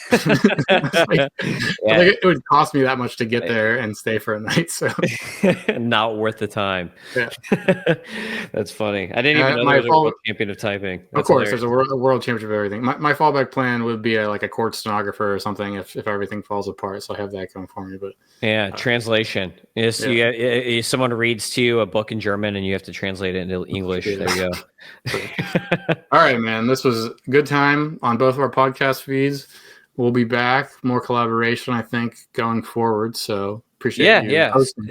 It would cost me that much to get there and stay for a night. So
not worth the time.
Yeah.
That's funny. I didn't even know there was a world champion of typing. That's
of course,
hilarious.
there's a world championship of everything. My fallback plan would be like a court stenographer or something if everything falls apart. So I have that going for me. But
translation is someone reads to you a book in German and you have to translate it into English. There you go.
All right, man. This was a good time on both of our podcast feeds. We'll be back. More collaboration, I think, going forward. So appreciate you hosting.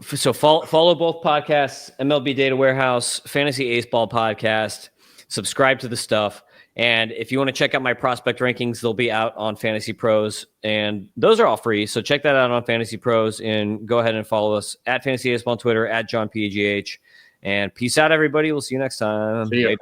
So follow both podcasts, MLB Data Warehouse, Fantasy Aceball podcast. Subscribe to the stuff. And if you want to check out my prospect rankings, they'll be out on Fantasy Pros. And those are all free. So check that out on Fantasy Pros. And go ahead and follow us at Fantasy Aceball on Twitter, at JohnPGH. And peace out, everybody. We'll see you next time.
See ya.
Later.